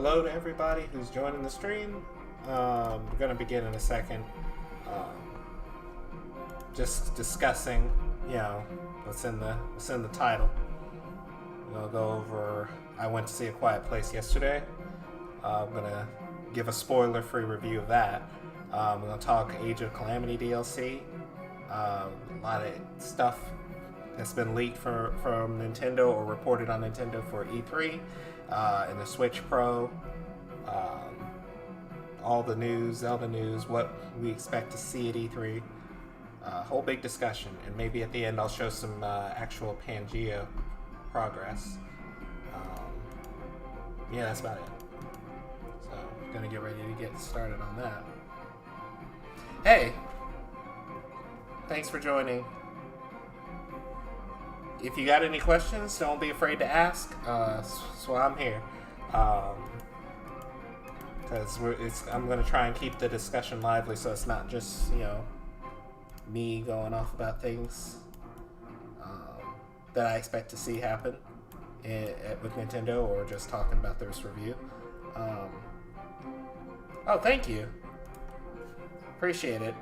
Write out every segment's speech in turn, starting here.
Hello to everybody who's joining the stream. We're going to begin in a second. Just discussing, what's in the title. We'll go over. I went to see A Quiet Place yesterday. I'm going to give a spoiler-free review of that. We're going to talk Age of Calamity DLC. A lot of stuff that's been leaked from Nintendo or reported on Nintendo for E3. And the Switch Pro, all the news, Zelda news, what we expect to see at E3, whole big discussion, and maybe at the end I'll show some actual Pangea progress. That's about it. So I'm gonna get ready to get started on that. Hey, thanks for joining. If you got any questions, don't be afraid to ask. So I'm here. Because I'm going to try and keep the discussion lively so it's not just, me going off about things that I expect to see happen with Nintendo or just talking about this review. Thank you. Appreciate it.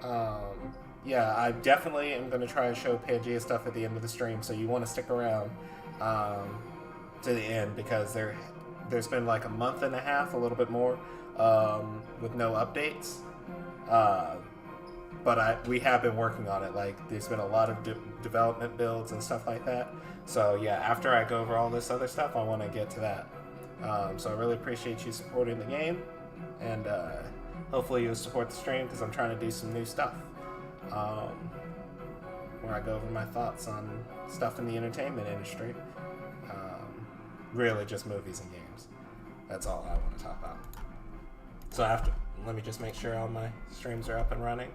I definitely am going to try and show Pangea stuff at the end of the stream, so you want to stick around to the end, because there's been like a month and a half, a little bit more, with no updates. But we have been working on it. Like, there's been a lot of development builds and stuff like that. So yeah, after I go over all this other stuff, I want to get to that. So I really appreciate you supporting the game, and hopefully you'll support the stream, because I'm trying to do some new stuff. Where I go over my thoughts on stuff in the entertainment industry. Really just movies and games. That's all I want to talk about. So let me just make sure all my streams are up and running.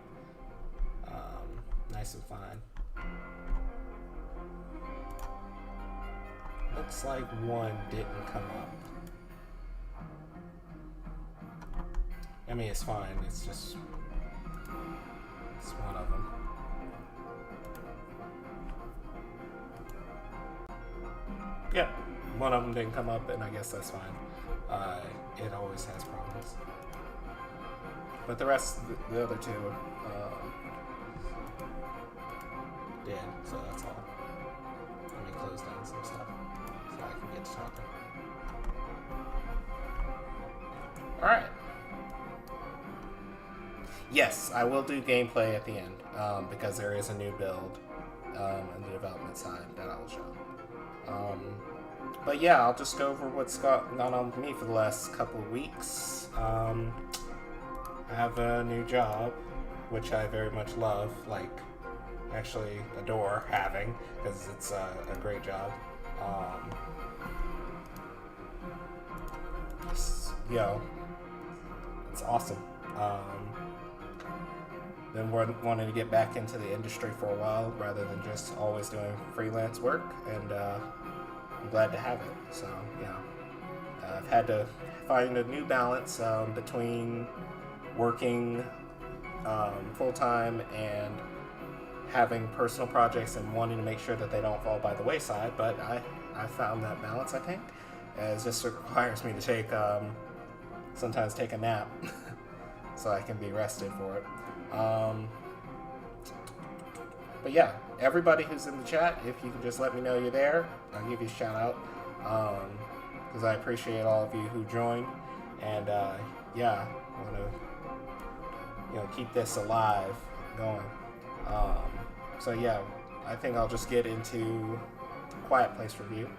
Nice and fine. Looks like one didn't come up. I mean, it's fine. It's just... it's one of them. Yep, one of them didn't come up, and I guess that's fine. It always has problems. But the rest, the other two, did, so that's all. Let me close down some stuff so I can get to talking. Alright. Yes, I will do gameplay at the end, because there is a new build on the development side that I will show. But yeah, I'll just go over what's gone on with me for the last couple of weeks. I have a new job, which I very much love, actually adore having, because it's a great job. It's awesome. Been wanting to get back into the industry for a while, rather than just always doing freelance work, and I'm glad to have it. So I've had to find a new balance between working full-time and having personal projects, and wanting to make sure that they don't fall by the wayside. But I found that balance, I think. It just requires me to sometimes take a nap so I can be rested for it. But yeah, everybody who's in the chat, if you can just let me know you're there, I'll give you a shout out, because I appreciate all of you who joined, and I want to keep this alive, going. So yeah, I think I'll just get into Quiet Place review.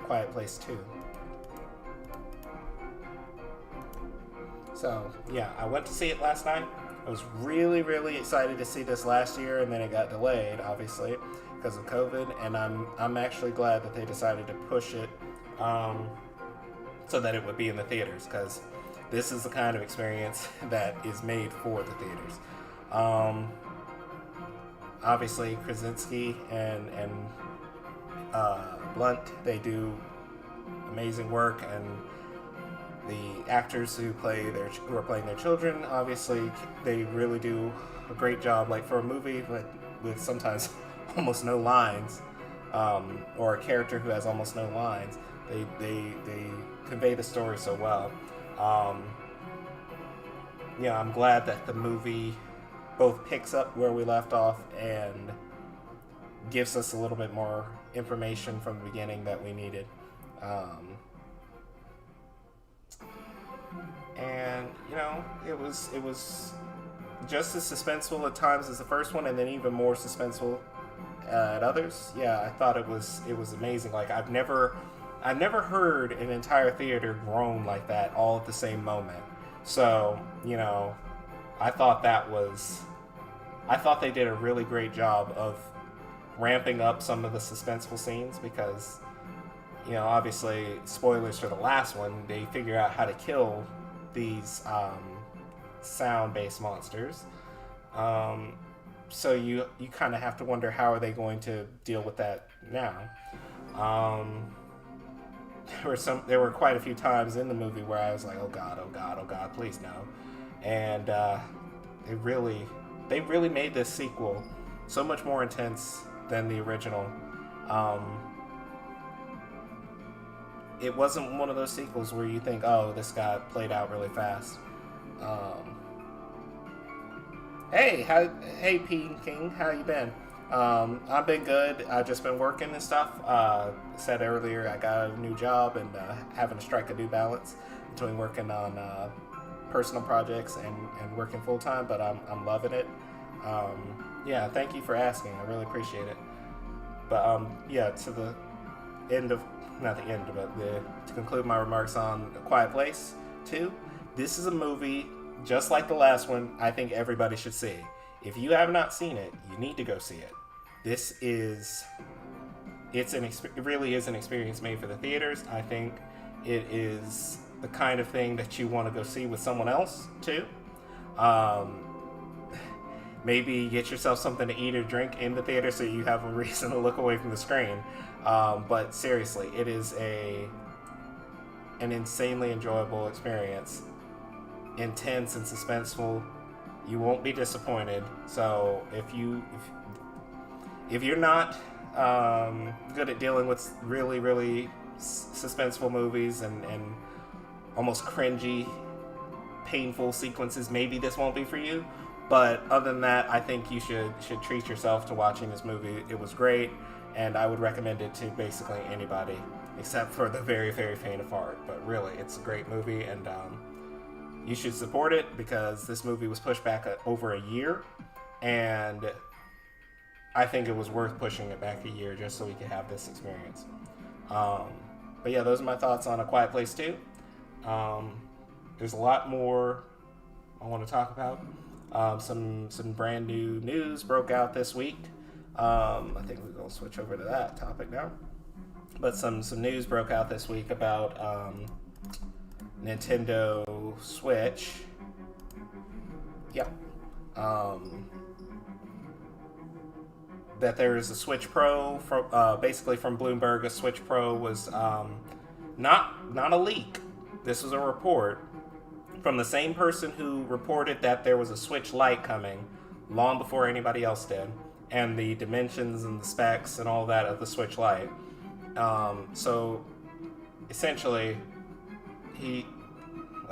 Quiet Place 2. So yeah, I went to see it last night. I was really, really excited to see this last year, and then it got delayed, obviously, because of COVID. And I'm actually glad that they decided to push it so that it would be in the theaters, because this is the kind of experience that is made for the theaters. Obviously, Krasinski and Blunt, they do amazing work, and the actors who are playing their children, obviously, they really do a great job. Like, for a movie with sometimes almost no lines, or a character who has almost no lines, They convey the story so well. I'm glad that the movie both picks up where we left off and gives us a little bit more information from the beginning that we needed. And it was just as suspenseful at times as the first one, and then even more suspenseful at others. Yeah, I thought it was amazing. Like I've never heard an entire theater groan like that all at the same moment. So I thought they did a really great job of ramping up some of the suspenseful scenes because obviously spoilers for the last one, they figure out how to kill these sound-based monsters. So you kind of have to wonder how are they going to deal with that now. There were quite a few times in the movie where I was like, oh god, please no. And they really made this sequel so much more intense than the original. It wasn't one of those sequels where you think, oh, this got played out really fast. Hey, P King, how you been? I've been good. I've just been working and stuff. Said earlier, I got a new job and having to strike a new balance between working on personal projects and working full time. But I'm loving it. Thank you for asking. I really appreciate it. But to the end of to conclude my remarks on A Quiet Place 2, this is a movie just like the last one. I think everybody should see. If you have not seen it, you need to go see it. It really is an experience made for the theaters. I think it is the kind of thing that you want to go see with someone else too. Maybe get yourself something to eat or drink in the theater so you have a reason to look away from the screen. But seriously, it is an insanely enjoyable experience. Intense and suspenseful. You won't be disappointed. So if you're not good at dealing with really, really suspenseful movies and almost cringy, painful sequences, maybe this won't be for you. But other than that, I think you should treat yourself to watching this movie. It was great, and I would recommend it to basically anybody, except for the very, very faint of heart. But really, it's a great movie, and you should support it because this movie was pushed back over a year, and I think it was worth pushing it back a year just so we could have this experience. But yeah, those are my thoughts on A Quiet Place 2. There's a lot more I want to talk about. Some brand new news broke out this week. I think we're going to switch over to that topic now. But some news broke out this week about Nintendo Switch. Yep. That there is a Switch Pro basically from Bloomberg. A Switch Pro was not a leak. This was a report from the same person who reported that there was a Switch Lite coming long before anybody else did, and the dimensions and the specs and all that of the Switch Lite. So essentially,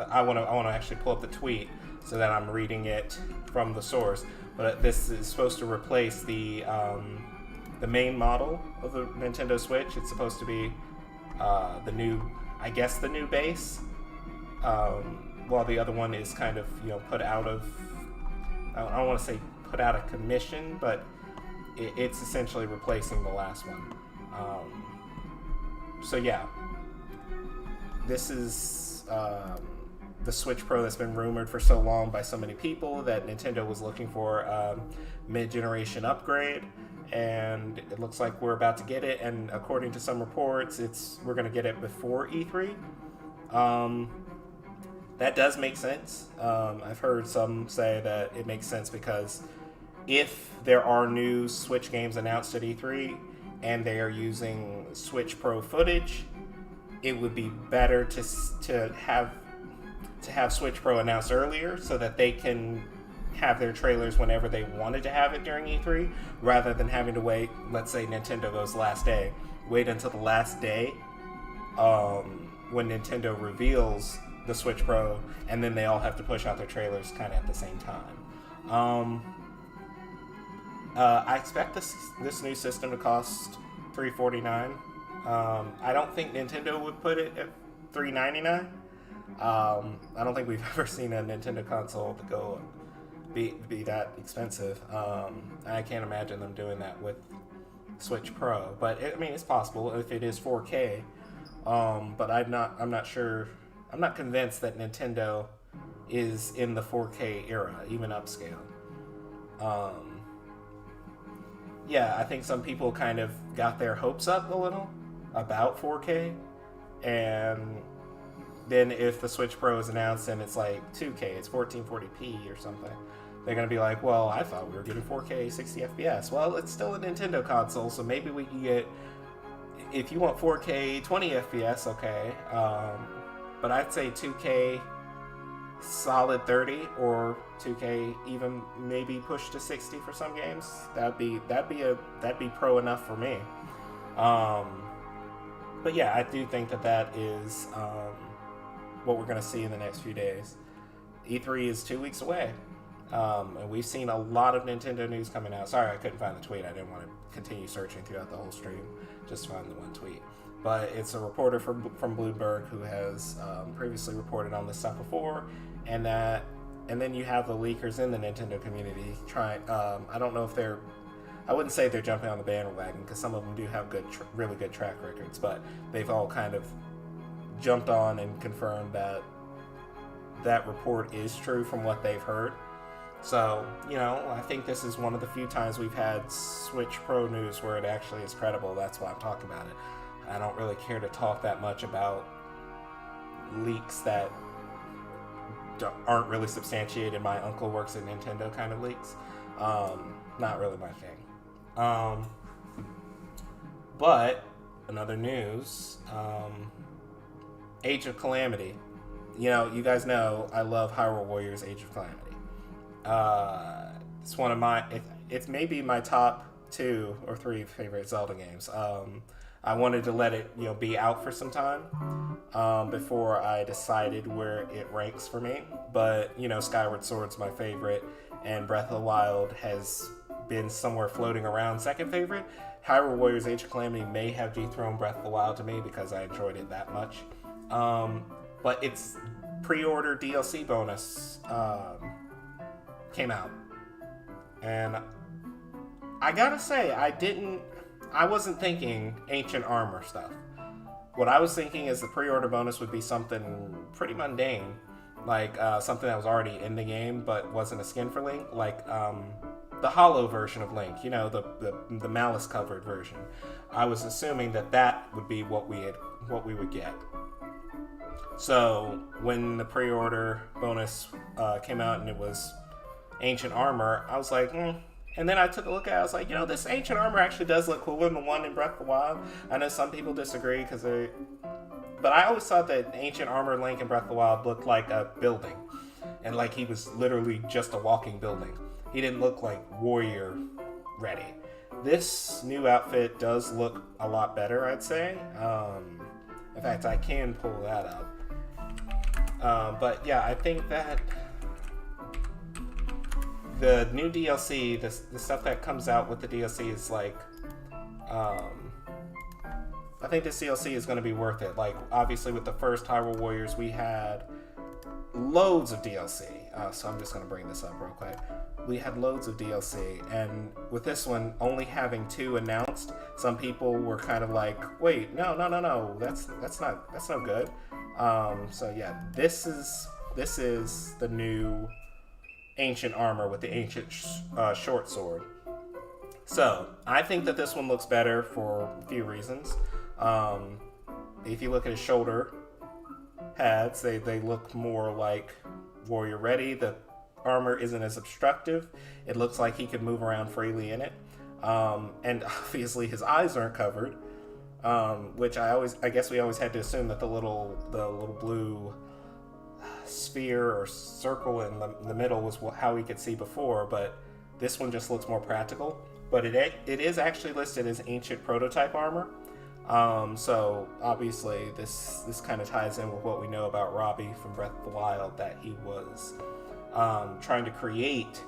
I want to actually pull up the tweet so that I'm reading it from the source. But this is supposed to replace the main model of the Nintendo Switch. It's supposed to be the new base. While the other one is kind of, put out of, I don't want to say put out of commission, but it's essentially replacing the last one. So yeah, this is the Switch Pro that's been rumored for so long by so many people that Nintendo was looking for a mid-generation upgrade, and it looks like we're about to get it, and according to some reports, we're going to get it before E3. That does make sense. I've heard some say that it makes sense because if there are new Switch games announced at E3 and they are using Switch Pro footage, it would be better to have Switch Pro announced earlier so that they can have their trailers whenever they wanted to have it during E3, rather than having to wait. Let's say Nintendo goes last day, wait until the last day when Nintendo reveals the Switch Pro, and then they all have to push out their trailers kind of at the same time. I expect this new system to cost $349. I don't think Nintendo would put it at $399. I don't think we've ever seen a Nintendo console to go be that expensive. I can't imagine them doing that with Switch Pro, but it's possible if it is 4K. But I'm not sure. I'm not convinced that Nintendo is in the 4K era, even upscale. Yeah, I think some people kind of got their hopes up a little about 4K, and then if the Switch Pro is announced and it's like 2K, it's 1440p or something, they're going to be like, well, I thought we were getting 4K 60 FPS. Well, it's still a Nintendo console, so maybe we can get, if you want 4K 20 FPS, okay, but I'd say 2K solid 30, or 2K even maybe push to 60 for some games. That'd be pro enough for me. But yeah, I do think that is what we're going to see in the next few days. E3 is 2 weeks away, and we've seen a lot of Nintendo news coming out. Sorry, I couldn't find the tweet. I didn't want to continue searching throughout the whole stream just to find the one tweet. But it's a reporter from Bloomberg who has previously reported on this stuff before, and then you have the leakers in the Nintendo community trying. I don't know if I wouldn't say they're jumping on the bandwagon, because some of them do have really good track records, but they've all kind of jumped on and confirmed that report is true from what they've heard. So, I think this is one of the few times we've had Switch Pro news where it actually is credible. That's why I'm talking about it. I don't really care to talk that much about leaks that aren't really substantiated. My uncle works at Nintendo kind of leaks. Not really my thing. But another news, Age of Calamity. You guys know I love Hyrule Warriors Age of Calamity. It's one of it's maybe my top 2 or 3 favorite Zelda games. I wanted to let it, be out for some time before I decided where it ranks for me. But, Skyward Sword's my favorite, and Breath of the Wild has been somewhere floating around second favorite. Hyrule Warriors Age of Calamity may have dethroned Breath of the Wild to me because I enjoyed it that much. But its pre-order DLC bonus came out. And I gotta say, I wasn't thinking ancient armor stuff. What I was thinking is the pre-order bonus would be something pretty mundane, like something that was already in the game but wasn't a skin for Link, like the hollow version of Link, the malice covered version. I was assuming that would be what we would get. So when the pre-order bonus came out and it was ancient armor, I was like, And then I took a look at it, I was like, this ancient armor actually does look cooler than the one in Breath of the Wild. I know some people disagree but I always thought that ancient armor Link in Breath of the Wild looked like a building. And like he was literally just a walking building. He didn't look like warrior ready. This new outfit does look a lot better, I'd say. In fact, I can pull that up. But yeah, I think that the new DLC, the stuff that comes out with the DLC is like, I think this DLC is going to be worth it. Like, obviously with the first Hyrule Warriors, we had loads of DLC. So I'm just going to bring this up real quick. We had loads of DLC, and with this one only having 2 announced, some people were kind of like, wait, no, that's no good. So yeah, this is the new ancient armor with the ancient short sword. So I think that this one looks better for a few reasons. If you look at his shoulder pads, they look more like warrior ready. The armor isn't as obstructive. It looks like he could move around freely in it. And obviously his eyes aren't covered, which I guess we always had to assume that the little blue sphere or circle in the middle was how we could see before, but this one just looks more practical. But it is actually listed as ancient prototype armor. So obviously this kind of ties in with what we know about Robbie from Breath of the Wild, that he was trying to create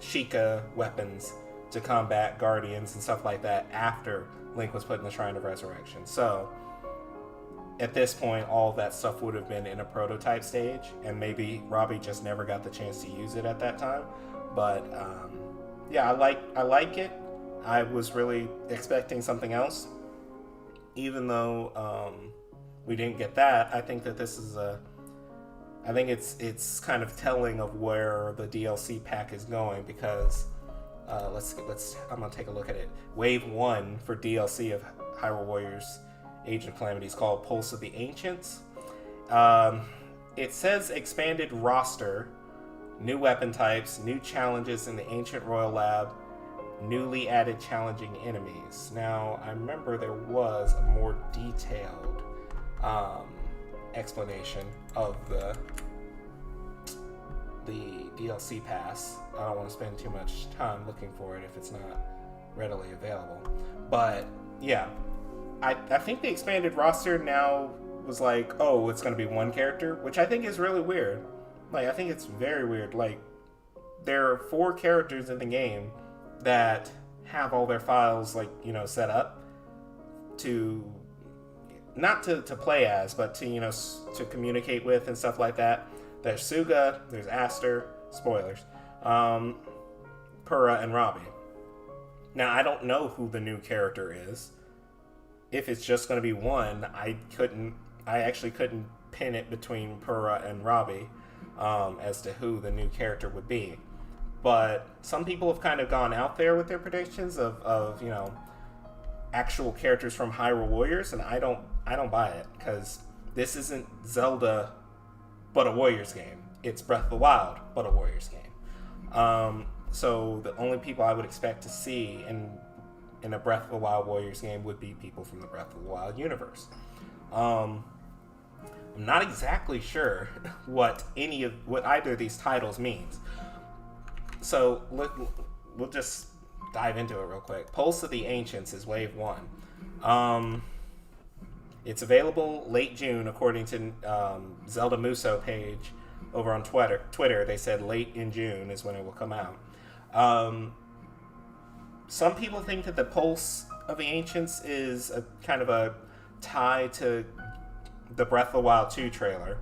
Sheikah weapons to combat Guardians and stuff like that after Link was put in the Shrine of Resurrection. So at this point, all that stuff would have been in a prototype stage, and maybe Robbie just never got the chance to use it at that time. But yeah, I like it. I was really expecting something else, even though we didn't get that. I think that this is I think it's kind of telling of where the DLC pack is going, because let's I'm gonna take a look at it. Wave 1 for DLC of Hyrule Warriors Age of Calamity is called Pulse of the Ancients. It says expanded roster, new weapon types, new challenges in the Ancient Royal Lab, newly added challenging enemies. Now, I remember there was a more detailed explanation of the DLC pass. I don't want to spend too much time looking for it if it's not readily available. But yeah, I think the expanded roster now was like, oh, it's going to be one character, which I think is really weird. Like, I think it's very weird. Like, there are 4 characters in the game that have all their files, like, you know, set up to, not to play as, but to, you know, to communicate with and stuff like that. There's Suga, there's Aster, spoilers, Purah, and Robbie. Now, I don't know who the new character is. If it's just going to be one, I actually couldn't pin it between Purah and Robbie as to who the new character would be. But some people have kind of gone out there with their predictions of you know, actual characters from Hyrule Warriors, and I don't buy it, because this isn't Zelda but a Warriors game. It's Breath of the Wild but a Warriors game. So the only people I would expect to see in a Breath of the Wild Warriors game would be people from the Breath of the Wild universe. I'm not exactly sure what either of these titles means. So we'll just dive into it real quick. Pulse of the Ancients is Wave 1. It's available late June, according to Zelda Muso page over on Twitter. They said late in June is when it will come out. Some people think that the Pulse of the Ancients is a kind of a tie to the Breath of the Wild 2 trailer,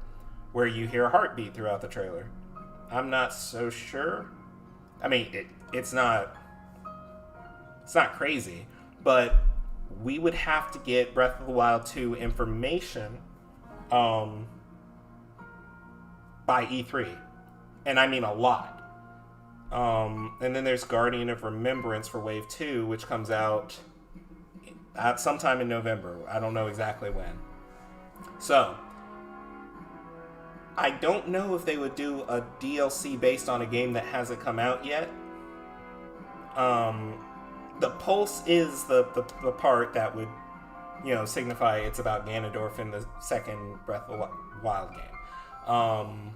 where you hear a heartbeat throughout the trailer. I'm not so sure. I mean, it's not crazy, but we would have to get Breath of the Wild 2 information by E3. And I mean a lot. And then there's Guardian of Remembrance for Wave 2, which comes out sometime in November. I don't know exactly when. So, I don't know if they would do a DLC based on a game that hasn't come out yet. The Pulse is the part that would, you know, signify it's about Ganondorf in the second Breath of the Wild game.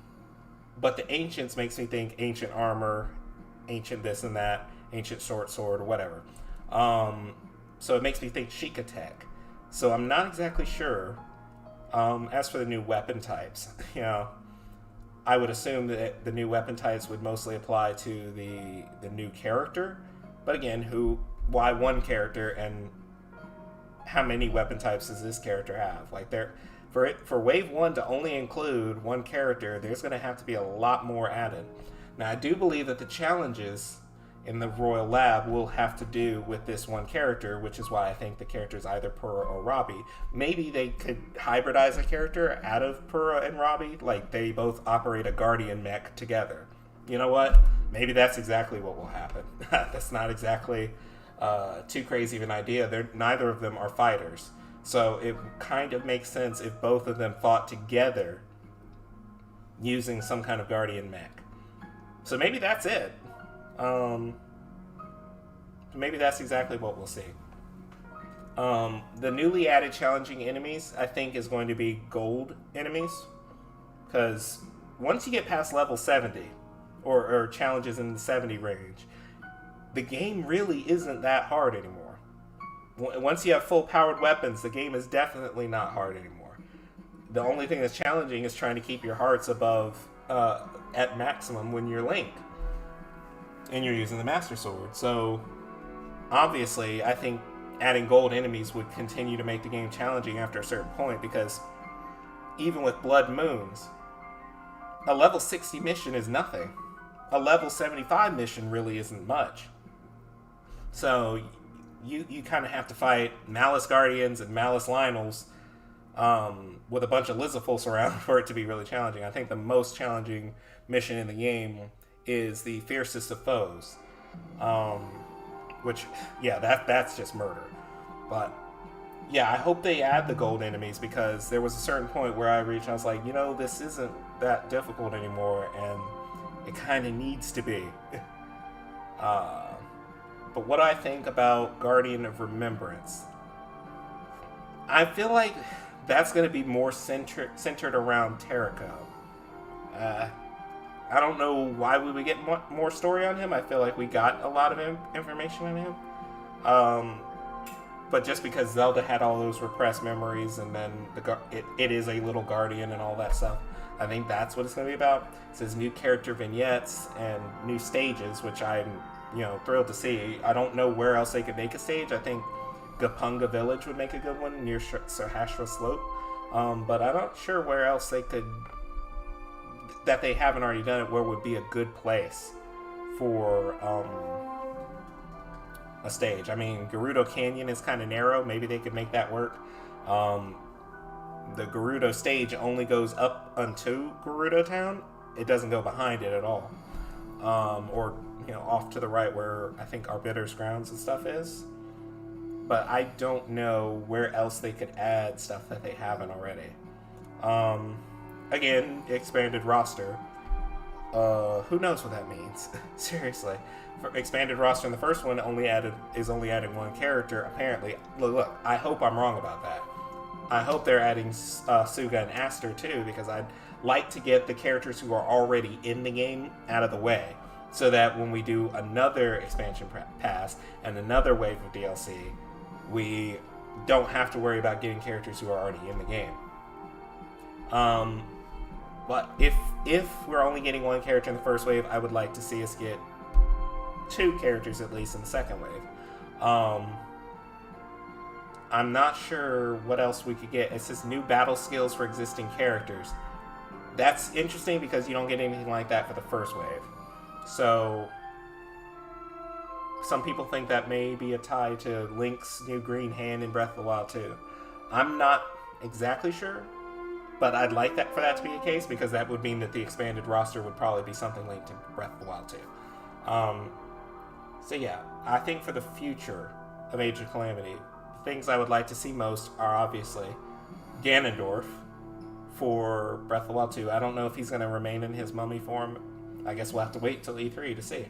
But the Ancients makes me think ancient armor, ancient this and that, ancient sword, or whatever. So it makes me think Sheikah tech. So I'm not exactly sure. As for the new weapon types, you know, I would assume that the new weapon types would mostly apply to the new character. But again, why one character, and how many weapon types does this character have? Like, for Wave 1 to only include one character, there's going to have to be a lot more added. Now, I do believe that the challenges in the Royal Lab will have to do with this one character, which is why I think the character is either Purah or Robbie. Maybe they could hybridize a character out of Purah and Robbie, like they both operate a Guardian mech together. You know what? Maybe that's exactly what will happen. That's not exactly too crazy of an idea. Neither of them are fighters. So it kind of makes sense if both of them fought together using some kind of Guardian mech. So maybe that's it. Maybe that's exactly what we'll see. The newly added challenging enemies, I think, is going to be gold enemies. Because once you get past level 70, or challenges in the 70 range, the game really isn't that hard anymore. Once you have full powered weapons, the game is definitely not hard anymore. The only thing that's challenging is trying to keep your hearts above at maximum when you're Link and you're using the Master Sword. So obviously, I think adding gold enemies would continue to make the game challenging after a certain point, because even with Blood Moons, a level 60 mission is nothing. A level 75 mission really isn't much. So you kind of have to fight Malice Guardians and Malice Lionels with a bunch of Lizafults around for it to be really challenging. I think the most challenging mission in the game is the Fiercest of Foes. Which, yeah, that's just murder. But, yeah, I hope they add the gold enemies, because there was a certain point where I reached and I was like, this isn't that difficult anymore, and it kind of needs to be. But what I think about Guardian of Remembrance, I feel like that's going to be more centered around Terrico. I don't know why we would get more story on him. I feel like we got a lot of information on him. But just because Zelda had all those repressed memories, and then it is a little guardian and all that stuff, I think that's what it's going to be about. It says new character vignettes and new stages, which I'm thrilled to see. I don't know where else they could make a stage. I think Gapunga Village would make a good one near Sahasra Slope. But I'm not sure where else they could, that they haven't already done it, where would be a good place for a stage. I mean, Gerudo Canyon is kind of narrow. Maybe they could make that work. The Gerudo stage only goes up unto Gerudo Town. It doesn't go behind it at all. Or, off to the right where I think Arbiter's Grounds and stuff is. But I don't know where else they could add stuff that they haven't already. Again, expanded roster. Who knows what that means? Seriously. For expanded roster in the first one is only adding one character, apparently. Look, I hope I'm wrong about that. I hope they're adding Suga and Aster too, because I'd like to get the characters who are already in the game out of the way, so that when we do another expansion pass and another wave of DLC, we don't have to worry about getting characters who are already in the game. But if we're only getting one character in the first wave, I would like to see us get 2 characters at least in the second wave. I'm not sure what else we could get. It says new battle skills for existing characters. That's interesting because you don't get anything like that for the first wave. So some people think that may be a tie to Link's new green hand in Breath of the Wild 2. I'm not exactly sure, but I'd like that for that to be the case, because that would mean that the expanded roster would probably be something linked to Breath of the Wild 2. So yeah, I think for the future of Age of Calamity, the things I would like to see most are obviously Ganondorf for Breath of the Wild 2. I don't know if he's going to remain in his mummy form. I guess we'll have to wait till E3 to see.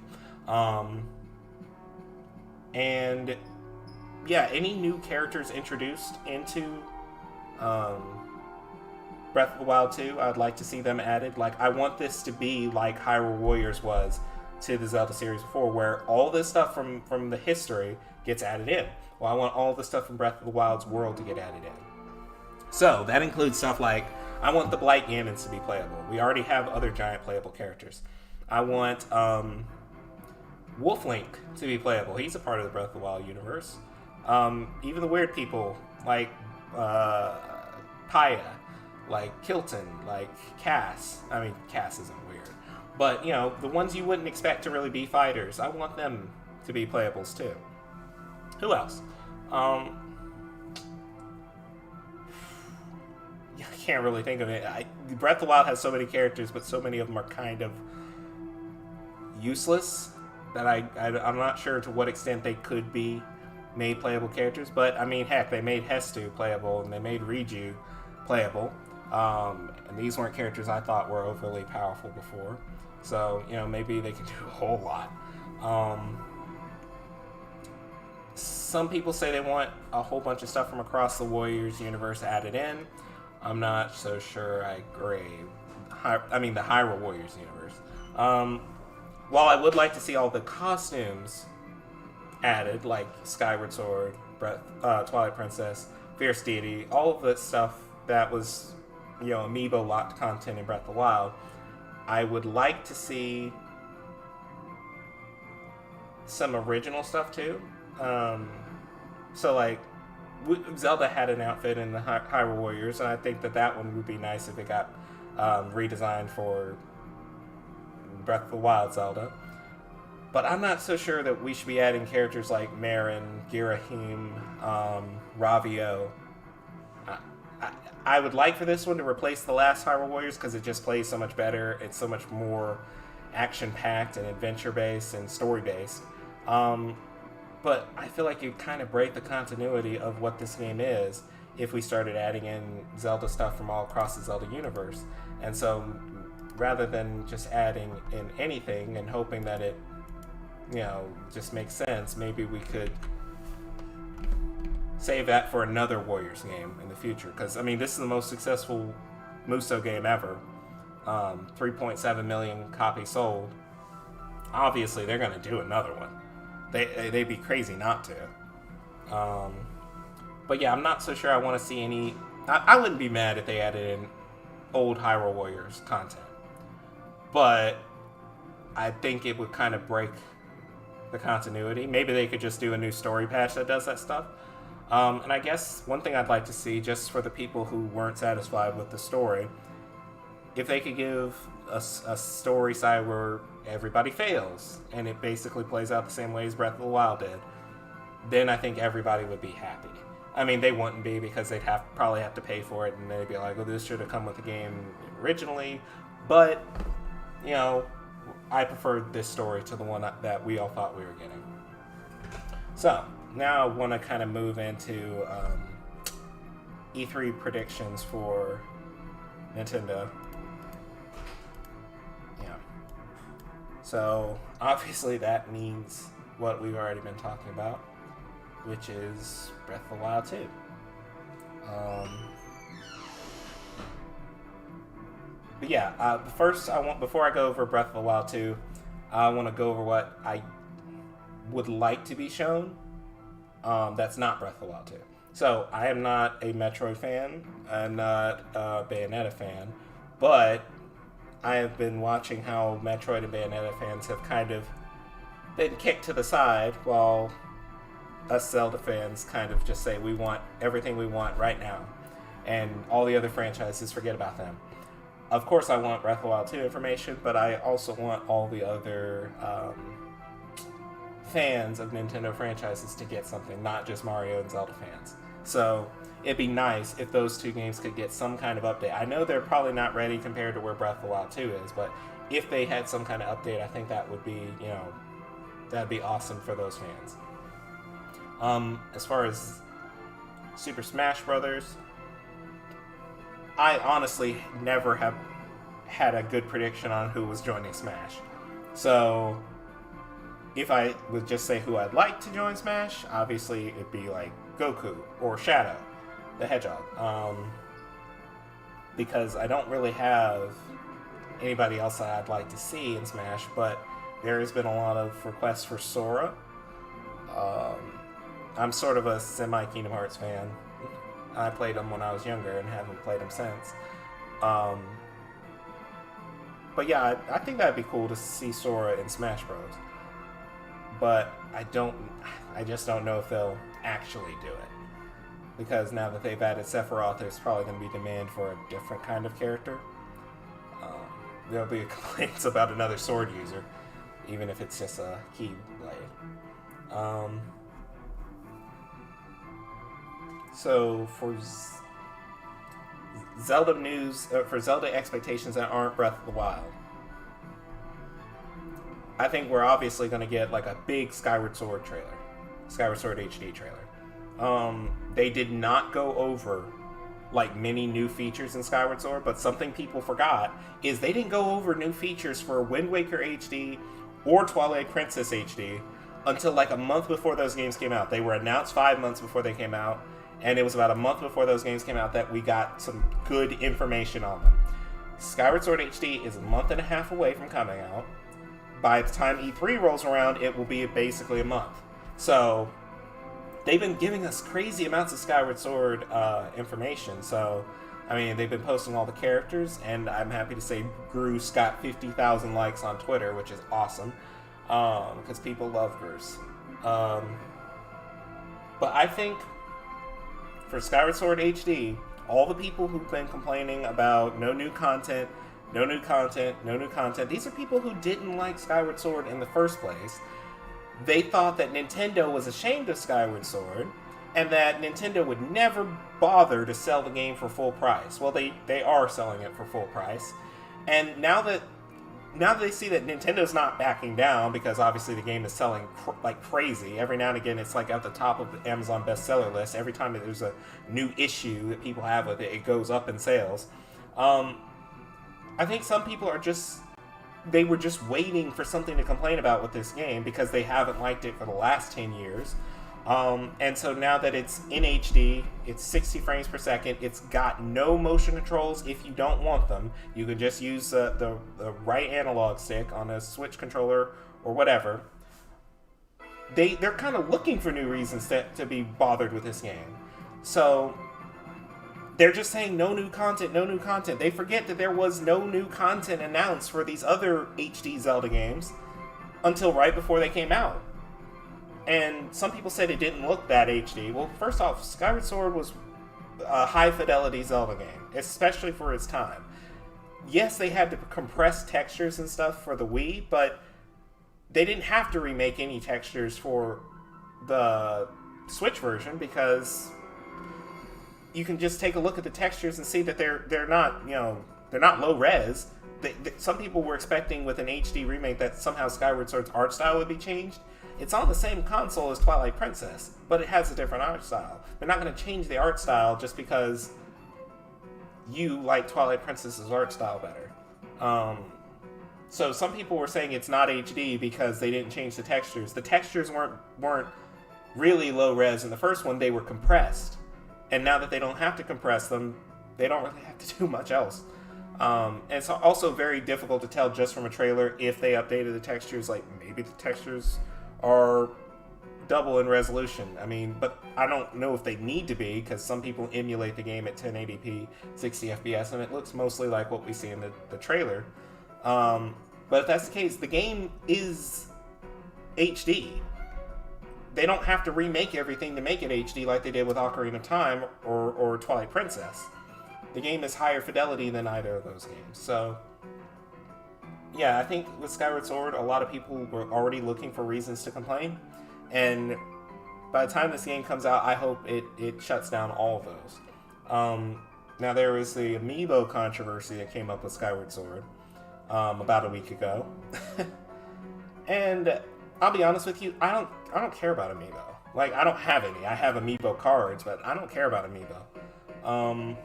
And yeah, any new characters introduced into Breath of the Wild 2, I'd like to see them added. Like, I want this to be like Hyrule Warriors was to the Zelda series before, where all this stuff from the history gets added in. Well, I want all the stuff from Breath of the Wild's world to get added in. So that includes stuff like, I want the Blight Ganons to be playable. We already have other giant playable characters. I want Wolf Link to be playable. He's a part of the Breath of the Wild universe. Even the weird people like Paya, like Kilton, like Cass. I mean, Cass isn't weird. But, the ones you wouldn't expect to really be fighters, I want them to be playables too. Who else? I can't really think of it. Breath of the Wild has so many characters, but so many of them are kind of useless that I'm not sure to what extent they could be made playable characters. But, I mean, heck, they made Hestu playable, and they made Riju playable. And these weren't characters I thought were overly powerful before. So, maybe they can do a whole lot. Some people say they want a whole bunch of stuff from across the Warriors universe added in. I'm not so sure I agree. The Hyrule Warriors universe. While I would like to see all the costumes added, like Skyward Sword, Twilight Princess, Fierce Deity, all of the stuff that was, Amiibo locked content in Breath of the Wild. I would like to see some original stuff too. So like, Zelda had an outfit in the Hyrule Warriors, and I think that one would be nice if it got redesigned for Breath of the Wild Zelda. But I'm not so sure that we should be adding characters like Marin, Girahim, Ravio. I would like for this one to replace the last Hyrule Warriors because it just plays so much better. It's so much more action-packed and adventure-based and story-based. But I feel like you kind of break the continuity of what this game is if we started adding in Zelda stuff from all across the Zelda universe. And so rather than just adding in anything and hoping that it, just makes sense, maybe we could save that for another Warriors game in the future. Because, this is the most successful Muso game ever. 3.7 million copies sold. Obviously, they're going to do another one. They'd be crazy not to. But yeah, I'm not so sure I want to see any... I wouldn't be mad if they added in old Hyrule Warriors content. But I think it would kind of break the continuity. Maybe they could just do a new story patch that does that stuff. And I guess one thing I'd like to see, just for the people who weren't satisfied with the story, if they could give a story side where everybody fails, and it basically plays out the same way as Breath of the Wild did, then I think everybody would be happy. They wouldn't be, because they'd probably have to pay for it, and they'd be like, well, this should have come with the game originally, but, I preferred this story to the one that we all thought we were getting. So, now I want to kind of move into E3 predictions for Nintendo. So, obviously that means what we've already been talking about, which is Breath of the Wild 2. But yeah, first before I go over Breath of the Wild 2, I want to go over what I would like to be shown that's not Breath of the Wild 2. So, I am not a Metroid fan, I'm not a Bayonetta fan, but I have been watching how Metroid and Bayonetta fans have kind of been kicked to the side, while us Zelda fans kind of just say we want everything we want right now, and all the other franchises, forget about them. Of course I want Breath of the Wild 2 information, but I also want all the other fans of Nintendo franchises to get something, not just Mario and Zelda fans. So it'd be nice if those two games could get some kind of update. I know they're probably not ready compared to where Breath of the Wild 2 is, but if they had some kind of update, I think that would be, that'd be awesome for those fans. As far as Super Smash Brothers, I honestly never have had a good prediction on who was joining Smash. So if I would just say who I'd like to join Smash, obviously it'd be like Goku or Shadow the Hedgehog, because I don't really have anybody else that I'd like to see in Smash, but there has been a lot of requests for Sora. I'm sort of a semi-Kingdom Hearts fan. I played them when I was younger and haven't played them since. But yeah, I think that'd be cool to see Sora in Smash Bros. But I just don't know if they'll actually do it. Because now that they've added Sephiroth, there's probably going to be demand for a different kind of character. There'll be complaints about another sword user, even if it's just a Keyblade. So for Zelda news, for Zelda expectations that aren't Breath of the Wild, I think we're obviously going to get like a big Skyward Sword trailer, Skyward Sword HD trailer. They did not go over like many new features in Skyward Sword, but something people forgot is they didn't go over new features for Wind Waker HD or Twilight Princess HD until like a month before those games came out. They were announced 5 months before they came out, and it was about a month before those games came out that we got some good information on them. Skyward Sword HD is a month and a half away from coming out. By the time E3 rolls around, it will be basically a month. So they've been giving us crazy amounts of Skyward Sword information. So, I mean, they've been posting all the characters, and I'm happy to say Bruce got 50,000 likes on Twitter, which is awesome, because people love Bruce. But I think for Skyward Sword HD, all the people who've been complaining about no new content, these are people who didn't like Skyward Sword in the first place. They thought that Nintendo was ashamed of Skyward Sword, and that Nintendo would never bother to sell the game for full price. Well, they are selling it for full price. And now that they see that Nintendo's not backing down, because obviously the game is selling like crazy. Every now and again, it's like at the top of the Amazon bestseller list. Every time that there's a new issue that people have with it, it goes up in sales. I think some people they were just waiting for something to complain about with this game, because they haven't liked it for the last 10 years. And so now that it's in HD, it's 60 frames per second, it's got no motion controls if you don't want them. You can just use the right analog stick on a Switch controller or whatever. They're kind of looking for new reasons to be bothered with this game. So they're just saying no new content. They forget that there was no new content announced for these other HD Zelda games until right before they came out. And some people said it didn't look that HD. Well, first off, Skyward Sword was a high-fidelity Zelda game, especially for its time. Yes, they had to compress textures and stuff for the Wii, but they didn't have to remake any textures for the Switch version, because you can just take a look at the textures and see that they're not low res. Some people were expecting with an HD remake that somehow Skyward Sword's art style would be changed. It's on the same console as Twilight Princess, but it has a different art style. They're not going to change the art style just because you like Twilight Princess's art style better. So some people were saying it's not HD because they didn't change the textures. The textures weren't really low res in the first one. They were compressed. And now that they don't have to compress them, they don't really have to do much else. And it's also very difficult to tell just from a trailer if they updated the textures. Like, maybe the textures are double in resolution. I mean, but I don't know if they need to be, because some people emulate the game at 1080p, 60 FPS, and it looks mostly like what we see in the trailer. But if that's the case, the game is HD. They don't have to remake everything to make it HD like they did with Ocarina of Time or Twilight Princess. The game is higher fidelity than either of those games. So, yeah, I think with Skyward Sword, a lot of people were already looking for reasons to complain. And by the time this game comes out, I hope it shuts down all of those. Now, there was the Amiibo controversy that came up with Skyward Sword about a week ago. And I'll be honest with you, I don't care about Amiibo. Like, I don't have any. I have Amiibo cards, but I don't care about Amiibo.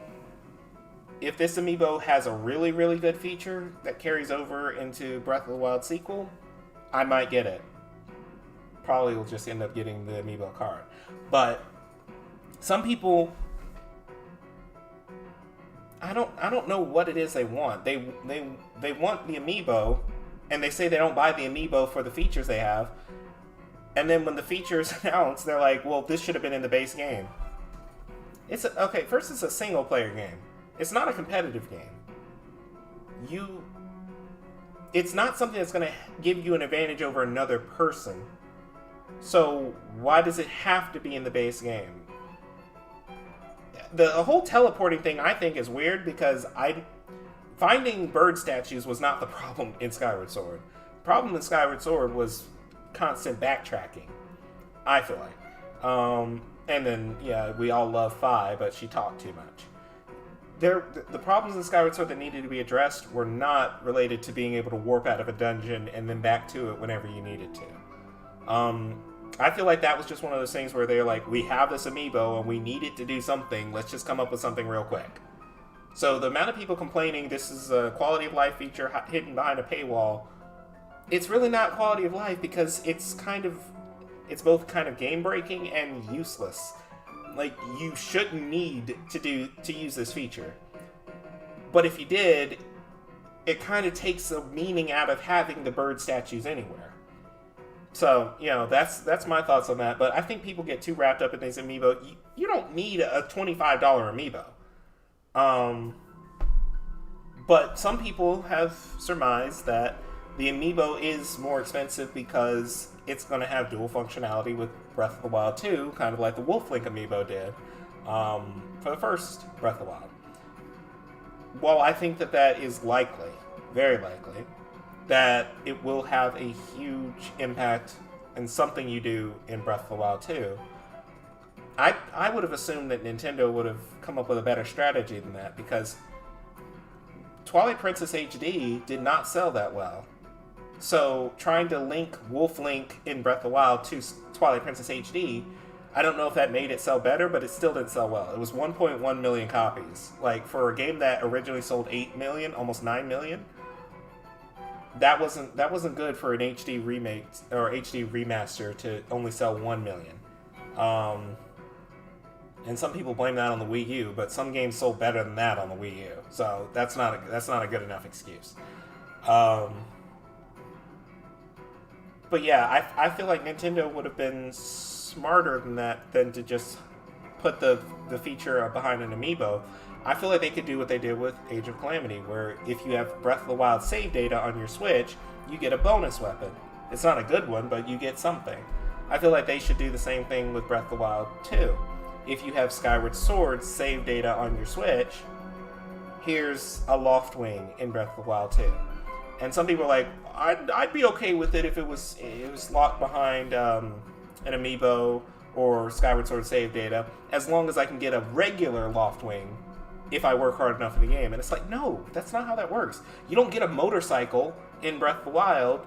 If this Amiibo has a really, really good feature that carries over into Breath of the Wild sequel, I might get it. Probably will just end up getting the Amiibo card. But some people, I don't know what it is they want. They want the Amiibo, and they say they don't buy the Amiibo for the features they have. And then when the features announced, they're like, well, this should have been in the base game. First it's a single player game. It's not a competitive game. It's not something that's going to give you an advantage over another person. So why does it have to be in the base game? The whole teleporting thing, I think, is weird, because finding bird statues was not the problem in Skyward Sword. The problem in Skyward Sword was constant backtracking, I feel like. And then, yeah, we all love Fi, but she talked too much. The problems in Skyward Sword that needed to be addressed were not related to being able to warp out of a dungeon and then back to it whenever you needed to. I feel like that was just one of those things where they're like, we have this Amiibo and we need it to do something, let's just come up with something real quick. So the amount of people complaining this is a quality of life feature hidden behind a paywall, it's really not quality of life, because it's both kind of game breaking and useless. Like, you shouldn't need to use this feature. But if you did, it kind of takes the meaning out of having the bird statues anywhere. So, that's my thoughts on that. But I think people get too wrapped up in these amiibo. You don't need a $25 amiibo. But some people have surmised that the amiibo is more expensive because it's going to have dual functionality with Breath of the Wild 2, kind of like the Wolf Link amiibo did for the first Breath of the Wild. While I think that is likely, very likely, that it will have a huge impact in something you do in Breath of the Wild 2, I would have assumed that Nintendo would have come up with a better strategy than that, because Twilight Princess HD did not sell that well. So trying to link Wolf Link in Breath of the Wild to Twilight Princess HD, I don't know if that made it sell better, but it still didn't sell well. It was 1.1 million copies. Like, for a game that originally sold 8 million, almost 9 million, that wasn't good for an HD remake or HD remaster to only sell 1 million. And some people blame that on the Wii U, but some games sold better than that on the Wii U. So that's not a good enough excuse. But yeah, I feel like Nintendo would have been smarter than that, than to just put the feature behind an amiibo. I feel like they could do what they did with Age of Calamity, where if you have Breath of the Wild save data on your Switch, you get a bonus weapon. It's not a good one, but you get something. I feel like they should do the same thing with Breath of the Wild 2. If you have Skyward Sword save data on your Switch, here's a Loftwing in Breath of the Wild 2. And some people are like, I'd be okay with it if it was locked behind an amiibo or Skyward Sword save data, as long as I can get a regular Loftwing if I work hard enough in the game. And it's like, no, that's not how that works. You don't get a motorcycle in Breath of the Wild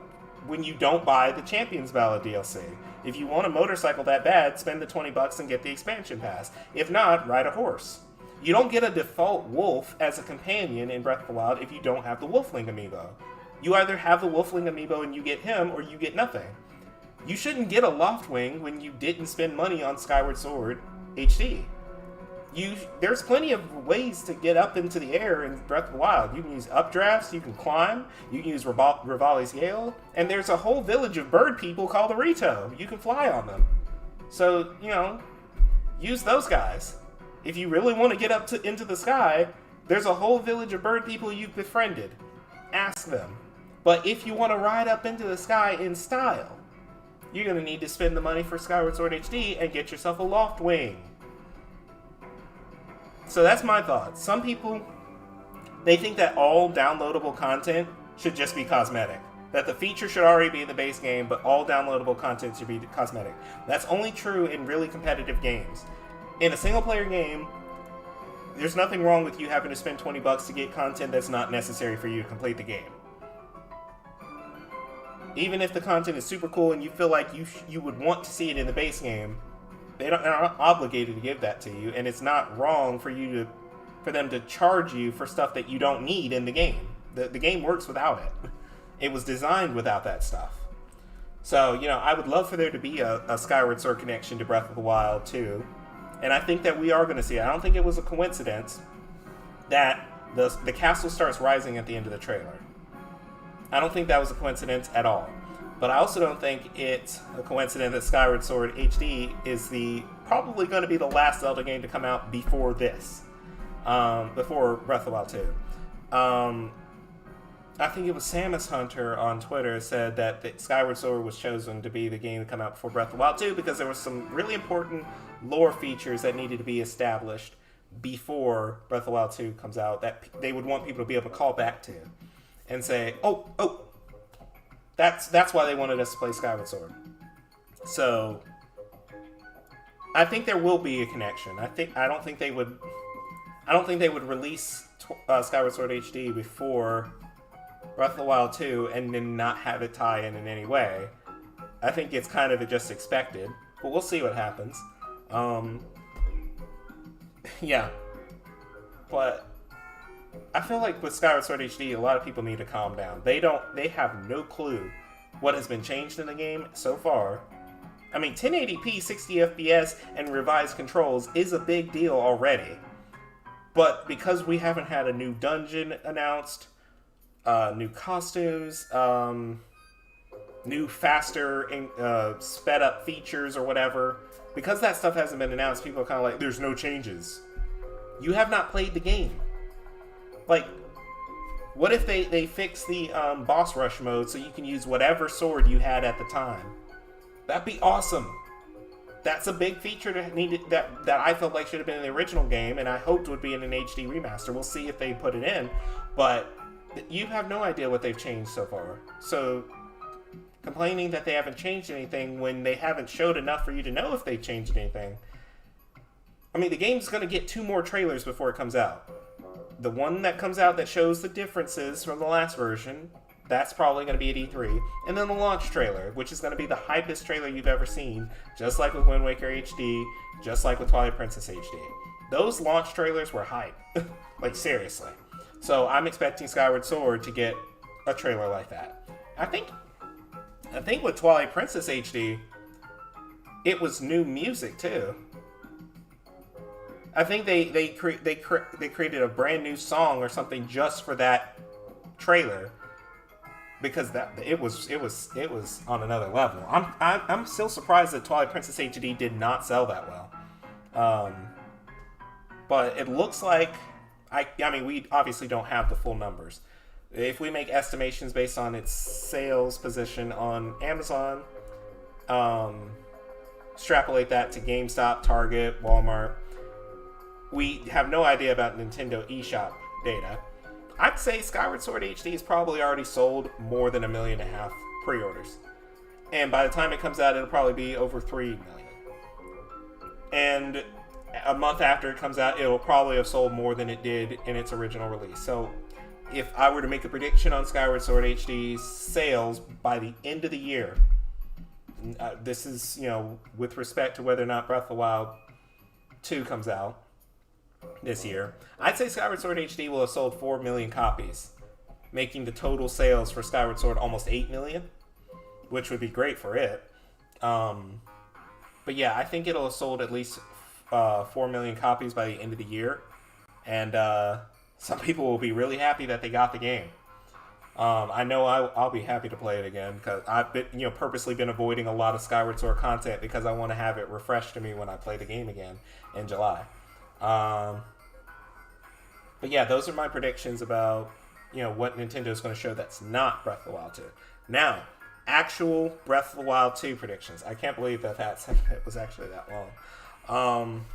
when you don't buy the Champions Ballad DLC. If you want a motorcycle that bad, spend the $20 and get the expansion pass. If not, ride a horse. You don't get a default wolf as a companion in Breath of the Wild if you don't have the Wolfling amiibo. You either have the Wolfling amiibo and you get him, or you get nothing. You shouldn't get a Loftwing when you didn't spend money on Skyward Sword HD. There's plenty of ways to get up into the air in Breath of the Wild. You can use updrafts, you can climb, you can use Rivali's Gale, and there's a whole village of bird people called the Rito. You can fly on them. So, use those guys. If you really want to get up into the sky, there's a whole village of bird people you've befriended. Ask them. But if you want to ride up into the sky in style, you're going to need to spend the money for Skyward Sword HD and get yourself a Loftwing. So that's my thoughts. Some people, they think that all downloadable content should just be cosmetic. That the feature should already be in the base game, but all downloadable content should be cosmetic. That's only true in really competitive games. In a single-player game, there's nothing wrong with you having to spend $20 to get content that's not necessary for you to complete the game. Even if the content is super cool and you feel like you would want to see it in the base game, they're not obligated to give that to you, and it's not wrong for them to charge you for stuff that you don't need in the game. The game works without it. It was designed without that stuff. So, I would love for there to be a Skyward Sword connection to Breath of the Wild 2, and I think that we are going to see it. I don't think it was a coincidence that the castle starts rising at the end of the trailer. I don't think that was a coincidence at all. But I also don't think it's a coincidence that Skyward Sword HD is probably going to be the last Zelda game to come out before this. Before Breath of the Wild 2. I think it was Samus Hunter on Twitter said that Skyward Sword was chosen to be the game to come out before Breath of the Wild 2 because there were some really important lore features that needed to be established before Breath of the Wild 2 comes out that they would want people to be able to call back to and say, oh, that's why they wanted us to play Skyward Sword. So I think there will be a connection. I don't think they would release Skyward Sword HD before Breath of the Wild 2 and then not have it tie in any way. I think it's kind of just expected, but we'll see what happens. Yeah. But I feel like with Skyward Sword HD, a lot of people need to calm down. They have no clue what has been changed in the game so far. I mean, 1080p, 60 FPS, and revised controls is a big deal already. But because we haven't had a new dungeon announced, new costumes, new new, faster, sped up features or whatever. Because that stuff hasn't been announced, people are kind of like, there's no changes. You have not played the game. Like, what if they fix the boss rush mode so you can use whatever sword you had at the time? That'd be awesome. That's a big feature that I felt like should have been in the original game, and I hoped would be in an HD remaster. We'll see if they put it in, but you have no idea what they've changed so far. So complaining that they haven't changed anything when they haven't showed enough for you to know if they've changed anything. I mean, the game's going to get 2 more trailers before it comes out. The one that comes out that shows the differences from the last version, that's probably going to be at E3. And then the launch trailer, which is going to be the hypest trailer you've ever seen, just like with Wind Waker HD, just like with Twilight Princess HD. Those launch trailers were hype. Like, seriously. So I'm expecting Skyward Sword to get a trailer like that. I think with Twilight Princess HD, it was new music too. I think they created a brand new song or something just for that trailer, because it was on another level. I'm still surprised that Twilight Princess HD did not sell that well. But it looks like I mean, we obviously don't have the full numbers. If we make estimations based on its sales position on Amazon, extrapolate that to GameStop, Target, Walmart, we have no idea about Nintendo eShop data. I'd say Skyward Sword HD has probably already sold more than 1.5 million pre-orders. And by the time it comes out, it'll probably be over 3 million. And a month after it comes out, it'll probably have sold more than it did in its original release. So if I were to make a prediction on Skyward Sword HD's sales by the end of the year, this is, with respect to whether or not Breath of the Wild 2 comes out this year, I'd say Skyward Sword HD will have sold 4 million copies, making the total sales for Skyward Sword almost 8 million, which would be great for it. But yeah, I think it'll have sold at least 4 million copies by the end of the year, and some people will be really happy that they got the game. I know I'll be happy to play it again, because I've been, purposely been avoiding a lot of Skyward Sword content because I want to have it refreshed to me when I play the game again in July. But yeah, those are my predictions about, what Nintendo is going to show that's not Breath of the Wild 2. Now, actual Breath of the Wild 2 predictions. I can't believe that it was actually that long.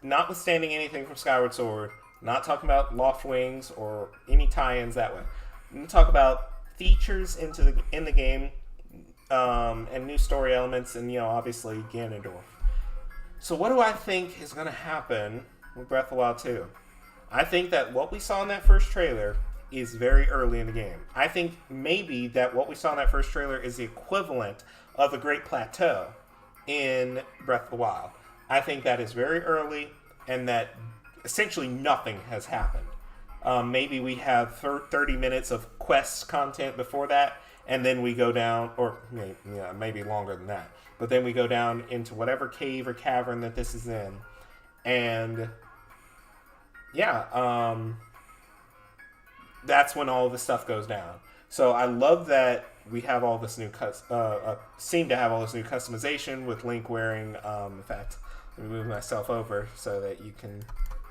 Notwithstanding anything from Skyward Sword, not talking about Loft Wings or any tie-ins that way. I'm going to talk about features in the game, and new story elements, and obviously Ganondorf. So what do I think is going to happen with Breath of the Wild 2? I think that what we saw in that first trailer is very early in the game. I think maybe that what we saw in that first trailer is the equivalent of the Great Plateau in Breath of the Wild. I think that is very early, and that essentially nothing has happened. Maybe we have 30 minutes of quest content before that, and then we go down, or maybe longer than that. But then we go down into whatever cave or cavern that this is in. And that's when all this stuff goes down. So I love that we have all this new seem to have all this new customization with Link wearing, in fact, let me move myself over so that you can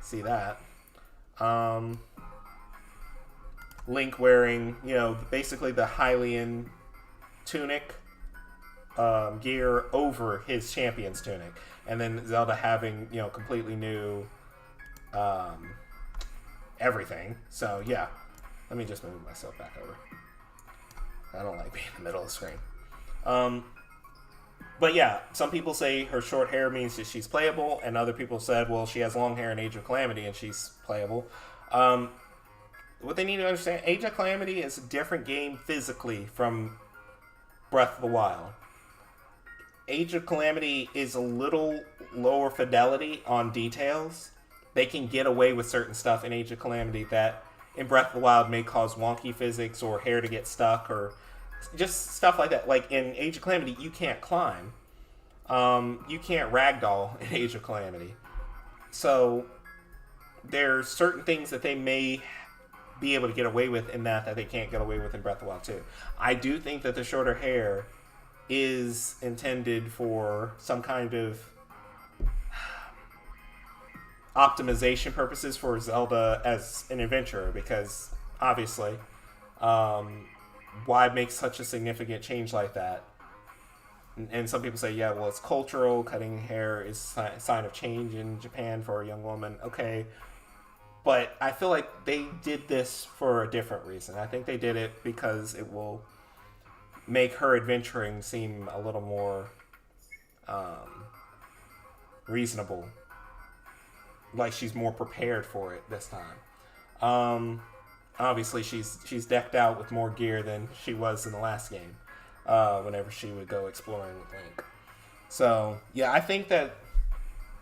see that. Link wearing, basically the Hylian tunic, gear over his champion's tunic, and then Zelda having completely new everything. So yeah, let me just move myself back over. I don't like being in the middle of the screen. But yeah, some people say her short hair means that she's playable, and other people said, well, she has long hair in Age of Calamity and she's playable. What they need to understand, Age of Calamity is a different game physically from Breath of the Wild. Age of Calamity is a little lower fidelity on details. They can get away with certain stuff in Age of Calamity that in Breath of the Wild may cause wonky physics or hair to get stuck or just stuff like that. Like in Age of Calamity, you can't climb. You can't ragdoll in Age of Calamity. So there's certain things that they may be able to get away with in that they can't get away with in Breath of the Wild 2. I do think that the shorter hair is intended for some kind of optimization purposes for Zelda as an adventurer, because obviously, why make such a significant change like that? And some people say, yeah, well, it's cultural. Cutting hair is a sign of change in Japan for a young woman. Okay. But I feel like they did this for a different reason. I think they did it because it will make her adventuring seem a little more reasonable. Like she's more prepared for it this time. Obviously, she's decked out with more gear than she was in the last game. Whenever she would go exploring with Link. So, yeah, I think that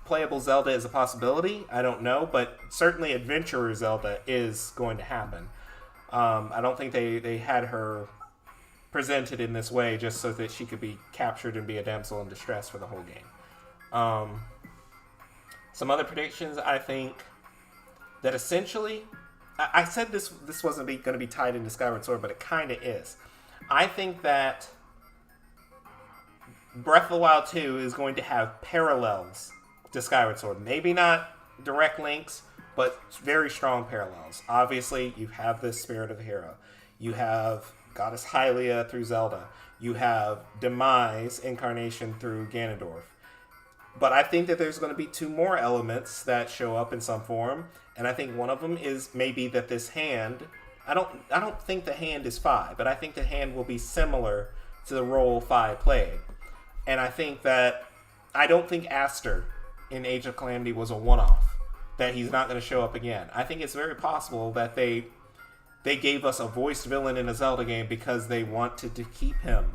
playable Zelda is a possibility. I don't know, but certainly Adventurer Zelda is going to happen. I don't think they had her presented in this way just so that she could be captured and be a damsel in distress for the whole game. Some other predictions, I think that essentially... I said this wasn't going to be tied into Skyward Sword, but it kind of is. I think that Breath of the Wild 2 is going to have parallels to Skyward Sword. Maybe not direct links, but very strong parallels. Obviously, you have the Spirit of the Hero. You have Goddess Hylia through Zelda. You have Demise incarnation through Ganondorf. But I think that there's going to be two more elements that show up in some form, and I think one of them is maybe that this hand... I don't think the hand is Fi, but I think the hand will be similar to the role Fi played. And I think that... I don't think Aster in Age of Calamity was a one-off. That he's not going to show up again. I think it's very possible that they gave us a voiced villain in a Zelda game because they wanted to keep him.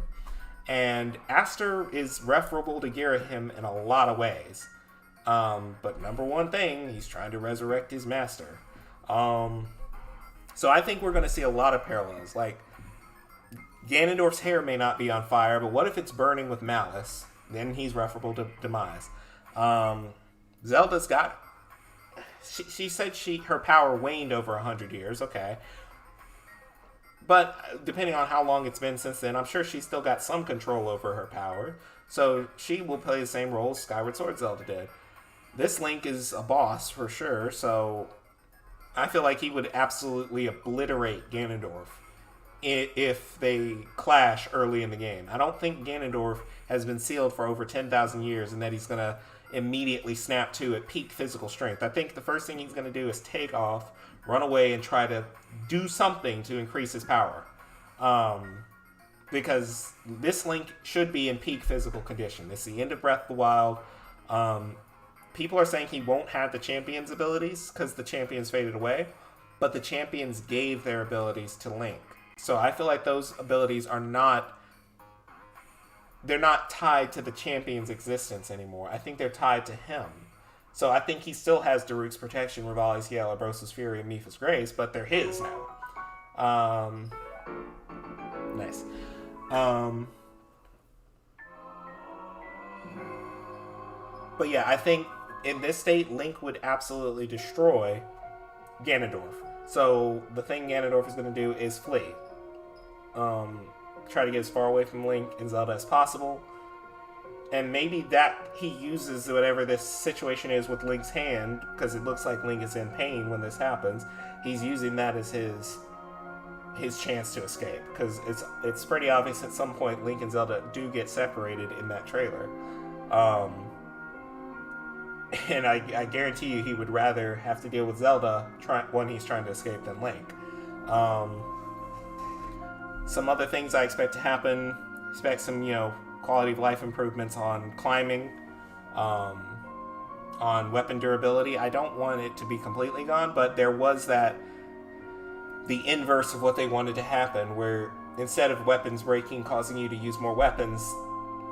And Aster is referable to Girahim in a lot of ways. But number one thing, he's trying to resurrect his master. So I think we're going to see a lot of parallels. Like, Ganondorf's hair may not be on fire, but what if it's burning with malice? Then he's referable to Demise. Zelda's got... She said her power waned over 100 years. Okay. But depending on how long it's been since then, I'm sure she's still got some control over her power. So she will play the same role as Skyward Sword Zelda did. This Link is a boss for sure, so I feel like he would absolutely obliterate Ganondorf if they clash early in the game. I don't think Ganondorf has been sealed for over 10,000 years and that he's going to immediately snap to at peak physical strength. I think the first thing he's going to do is take off, run away, and try to do something to increase his power. Because this Link should be in peak physical condition. It's the end of Breath of the Wild. People are saying he won't have the Champion's abilities because the Champions faded away, but the Champions gave their abilities to Link. So I feel like those abilities are not... They're not tied to the Champion's existence anymore. I think they're tied to him. So I think he still has Daruk's Protection, Rivali's Yell, Abrosa's Fury, and Mipha's Grace, but they're his now. Nice. But yeah, I think in this state, Link would absolutely destroy Ganondorf. So the thing Ganondorf is going to do is flee. Try to get as far away from Link and Zelda as possible. And maybe that he uses whatever this situation is with Link's hand, because it looks like Link is in pain when this happens. He's using that as his chance to escape, because it's pretty obvious at some point Link and Zelda do get separated in that trailer. And I guarantee you he would rather have to deal with Zelda when he's trying to escape than Link. Some other things I expect to happen. Expect some, quality of life improvements on climbing, on weapon durability. I don't want it to be completely gone, but there was the inverse of what they wanted to happen, where instead of weapons breaking causing you to use more weapons,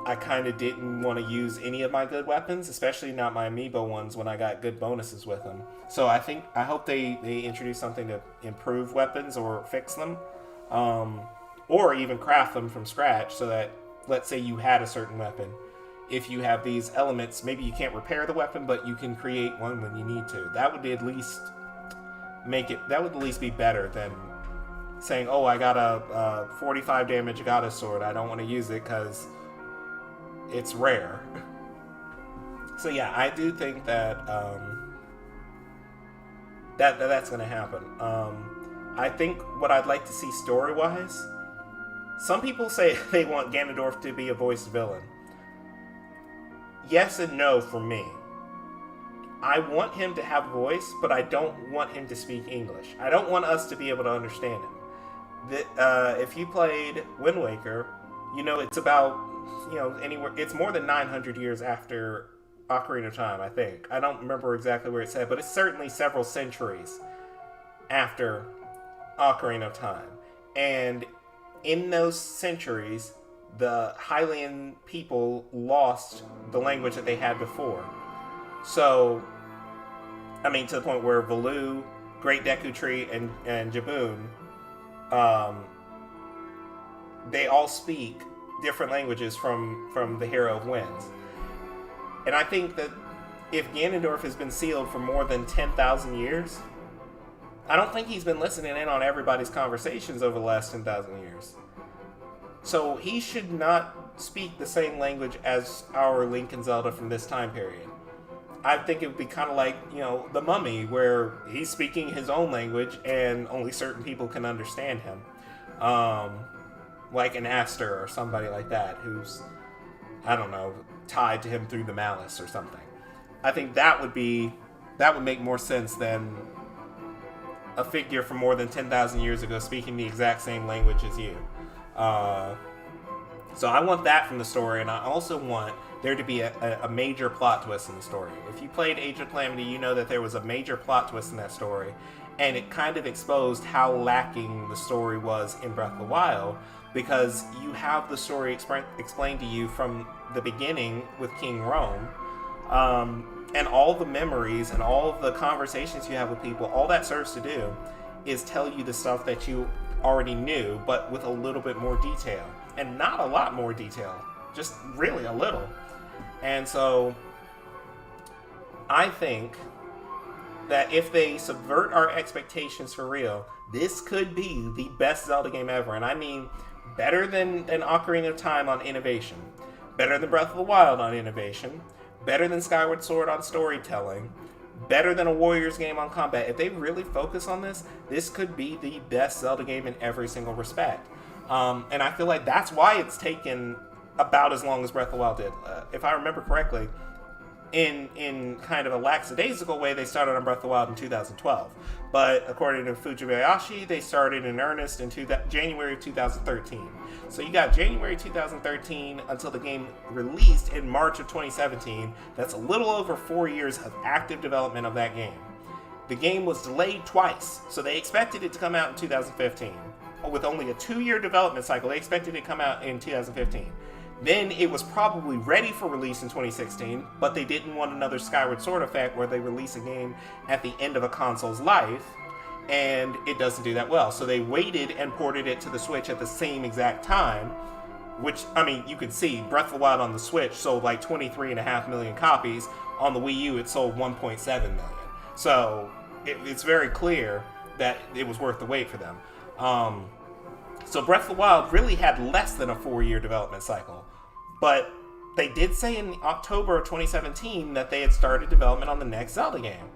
I kind of didn't want to use any of my good weapons, especially not my Amiibo ones when I got good bonuses with them. So I hope they introduce something to improve weapons or fix them, or even craft them from scratch so that, let's say you had a certain weapon. If you have these elements, maybe you can't repair the weapon, but you can create one when you need to. That would at least that would at least be better than saying, oh, I got a 45 damage goddess sword, I don't want to use it because it's rare. So yeah, I do think that that's going to happen. I think what I'd like to see story-wise, some people say they want Ganondorf to be a voiced villain. Yes and no for me. I want him to have a voice, but I don't want him to speak English. I don't want us to be able to understand him. If you played Wind Waker, you know it's about, anywhere. It's more than 900 years after Ocarina of Time, I think. I don't remember exactly where it said, but it's certainly several centuries after Ocarina of Time. And in those centuries, the Hylian people lost the language that they had before. So, to the point where Valoo, Great Deku Tree, and Jaboon, they all speak different languages from the Hero of Winds. And I think that if Ganondorf has been sealed for more than 10,000 years, I don't think he's been listening in on everybody's conversations over the last 10,000 years. So he should not speak the same language as our Link and Zelda from this time period. I think it would be kind of like, the Mummy, where he's speaking his own language and only certain people can understand him. Like an Aster or somebody like that who's, I don't know, tied to him through the malice or something. I think that would make more sense than a figure from more than 10,000 years ago speaking the exact same language as you. So I want that from the story, and I also want there to be a major plot twist in the story. If you played Age of Calamity, you know that there was a major plot twist in that story, and it kind of exposed how lacking the story was in Breath of the Wild, because you have the story explained to you from the beginning with King Rome, and all the memories and all of the conversations you have with people, all that serves to do is tell you the stuff that you already knew, but with a little bit more detail. And not a lot more detail, just really a little. And so I think that if they subvert our expectations for real, this could be the best Zelda game ever. And I mean better than an Ocarina of Time on innovation, better than Breath of the Wild on innovation, better than Skyward Sword on storytelling, better than a Warriors game on combat. If they really focus on this, this could be the best Zelda game in every single respect. And I feel like that's why it's taken about as long as Breath of the Wild did. If I remember correctly, in kind of a lackadaisical way, they started on Breath of the Wild in 2012. But according to Fujibayashi, they started in earnest in January of 2013. So you got January 2013 until the game released in March of 2017. That's a little over 4 years of active development of that game. The game was delayed twice, so they expected it to come out in 2015. With only a 2-year development cycle, they expected it to come out in 2015. Then it was probably ready for release in 2016, but they didn't want another Skyward Sword effect where they release a game at the end of a console's life, and it doesn't do that well. So they waited and ported it to the Switch at the same exact time, which, you can see, Breath of the Wild on the Switch sold like 23.5 million copies. On the Wii U, it sold 1.7 million. So it's very clear that it was worth the wait for them. So Breath of the Wild really had less than a 4-year development cycle. But they did say in October of 2017 that they had started development on the next Zelda game.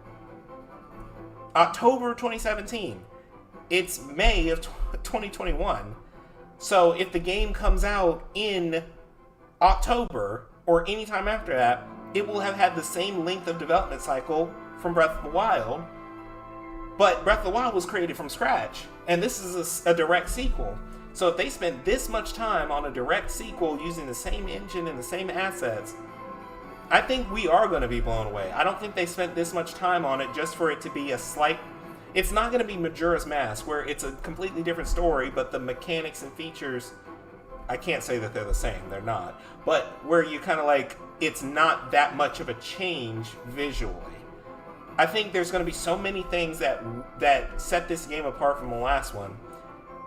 October of 2017. It's May of 2021. So if the game comes out in October or anytime after that, it will have had the same length of development cycle from Breath of the Wild. But Breath of the Wild was created from scratch, and this is a direct sequel. So if they spent this much time on a direct sequel using the same engine and the same assets, I think we are going to be blown away. I don't think they spent this much time on it just for it to be a slight... It's not going to be Majora's Mask, where it's a completely different story, but the mechanics and features... I can't say that they're the same, they're not. But where you kind of like, it's not that much of a change visually. I think there's going to be so many things that set this game apart from the last one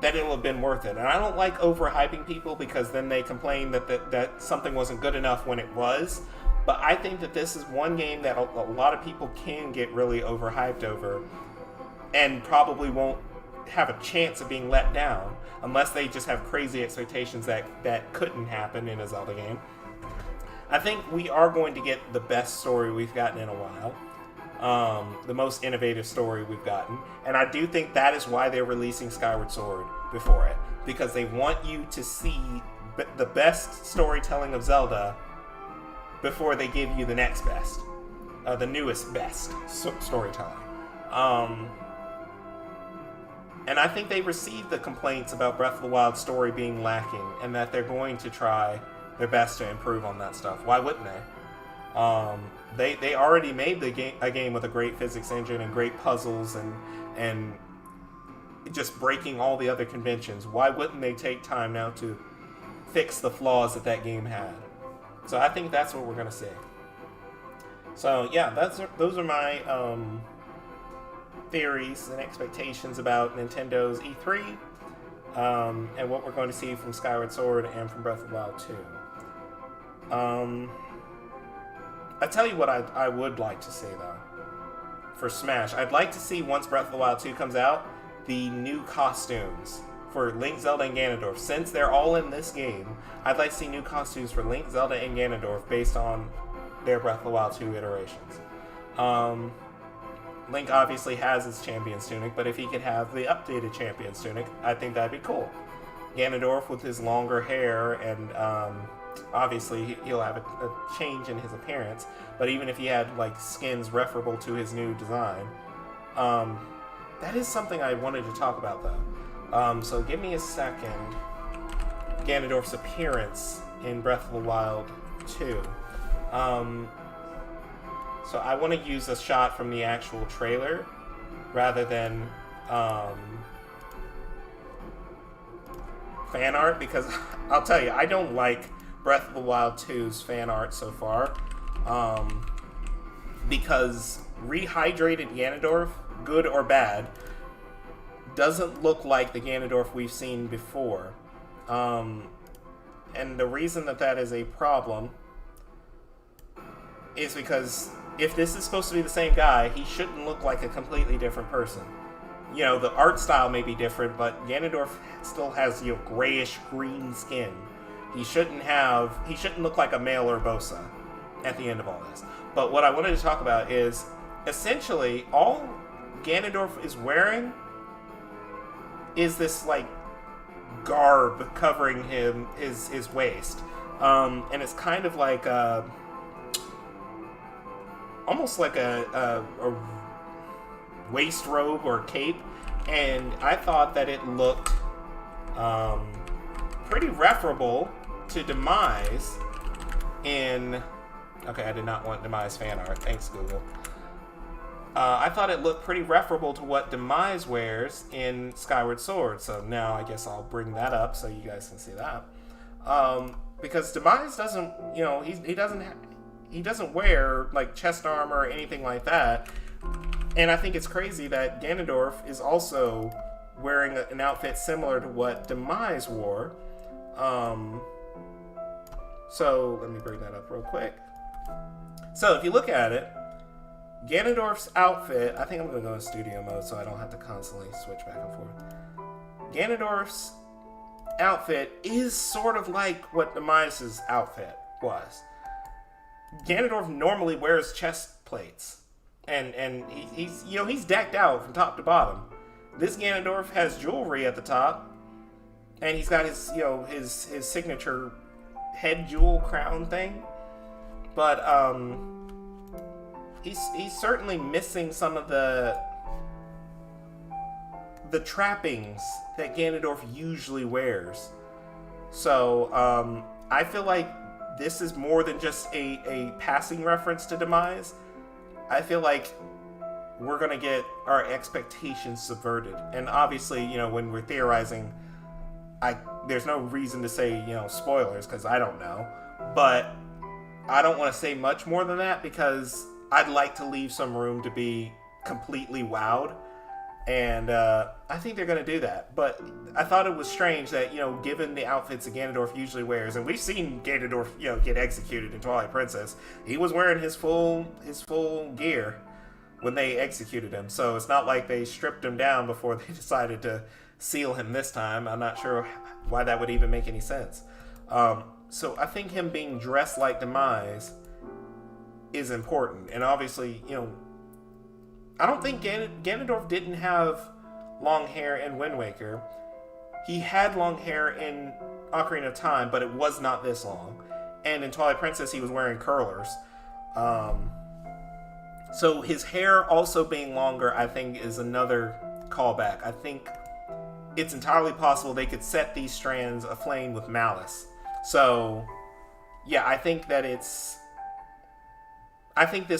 that it'll have been worth it. And I don't like overhyping people because then they complain that something wasn't good enough when it was. But I think that this is one game that a lot of people can get really overhyped over. and probably won't have a chance of being let down unless they just have crazy expectations that couldn't happen in a Zelda game. I think we are going to get the best story we've gotten in a while. The most innovative story we've gotten. And I do think that is why they're releasing Skyward Sword before it. Because they want you to see the best storytelling of Zelda before they give you the next best. The newest best storytelling. And I think they received the complaints about Breath of the Wild story being lacking, and that they're going to try their best to improve on that stuff. Why wouldn't they? They already made a game with a great physics engine and great puzzles and just breaking all the other conventions. Why wouldn't they take time now to fix the flaws that game had? So I think that's what we're gonna see. So yeah, those are my theories and expectations about Nintendo's E3, and what we're going to see from Skyward Sword and from Breath of the Wild 2. I tell you what I would like to see, though, for Smash. I'd like to see, once Breath of the Wild 2 comes out, the new costumes for Link, Zelda, and Ganondorf. Since they're all in this game, I'd like to see new costumes for Link, Zelda, and Ganondorf based on their Breath of the Wild 2 iterations. Link obviously has his Champion's Tunic, but if he could have the updated Champion's Tunic, I think that'd be cool. Ganondorf with his longer hair, and obviously he'll have a change in his appearance, but even if he had like skins referable to his new design, that is something I wanted to talk about, though. So give me a second. Ganondorf's appearance in Breath of the Wild 2. So I want to use a shot from the actual trailer rather than fan art, because I'll tell you, I don't like Breath of the Wild 2's fan art so far, because rehydrated Ganondorf, good or bad, doesn't look like the Ganondorf we've seen before. And the reason that is a problem is because if this is supposed to be the same guy, he shouldn't look like a completely different person. You know, the art style may be different, but Ganondorf still has, grayish green skin. He shouldn't look like a male Urbosa at the end of all this. But what I wanted to talk about is, essentially, all Ganondorf is wearing is this, garb covering his waist. And it's kind of like almost like a waist robe or cape, and I thought that it looked pretty referable to Demise in... Okay, I did not want Demise fan art. Thanks, Google. I thought it looked pretty referable to what Demise wears in Skyward Sword, so now I guess I'll bring that up so you guys can see that. Because Demise doesn't, he doesn't wear chest armor or anything like that. And I think it's crazy that Ganondorf is also wearing an outfit similar to what Demise wore. So let me bring that up real quick. So if you look at it, Ganondorf's outfit, I think I'm going to go in studio mode so I don't have to constantly switch back and forth. Ganondorf's outfit is sort of like what Demise's outfit was. Ganondorf normally wears chest plates, and he's decked out from top to bottom. This Ganondorf has jewelry at the top, and he's got his his signature head jewel crown thing, but he's certainly missing some of the trappings that Ganondorf usually wears. So I feel like this is more than just a passing reference to Demise. I feel like we're going to get our expectations subverted. And obviously, when we're theorizing, there's no reason to say, spoilers, because I don't know. But I don't want to say much more than that, because I'd like to leave some room to be completely wowed. And I think they're going to do that. But I thought it was strange that, given the outfits that Ganondorf usually wears, and we've seen Ganondorf, get executed in Twilight Princess, he was wearing his full gear. when they executed him. So it's not like they stripped him down before they decided to seal him this time. I'm not sure why that would even make any sense. So I think him being dressed like Demise is important. And obviously, I don't think Ganondorf didn't have long hair in Wind Waker. He had long hair in Ocarina of Time, but it was not this long. And in Twilight Princess, he was wearing curlers. So his hair also being longer, I think, is another callback. I think it's entirely possible they could set these strands aflame with malice. So, yeah, I think this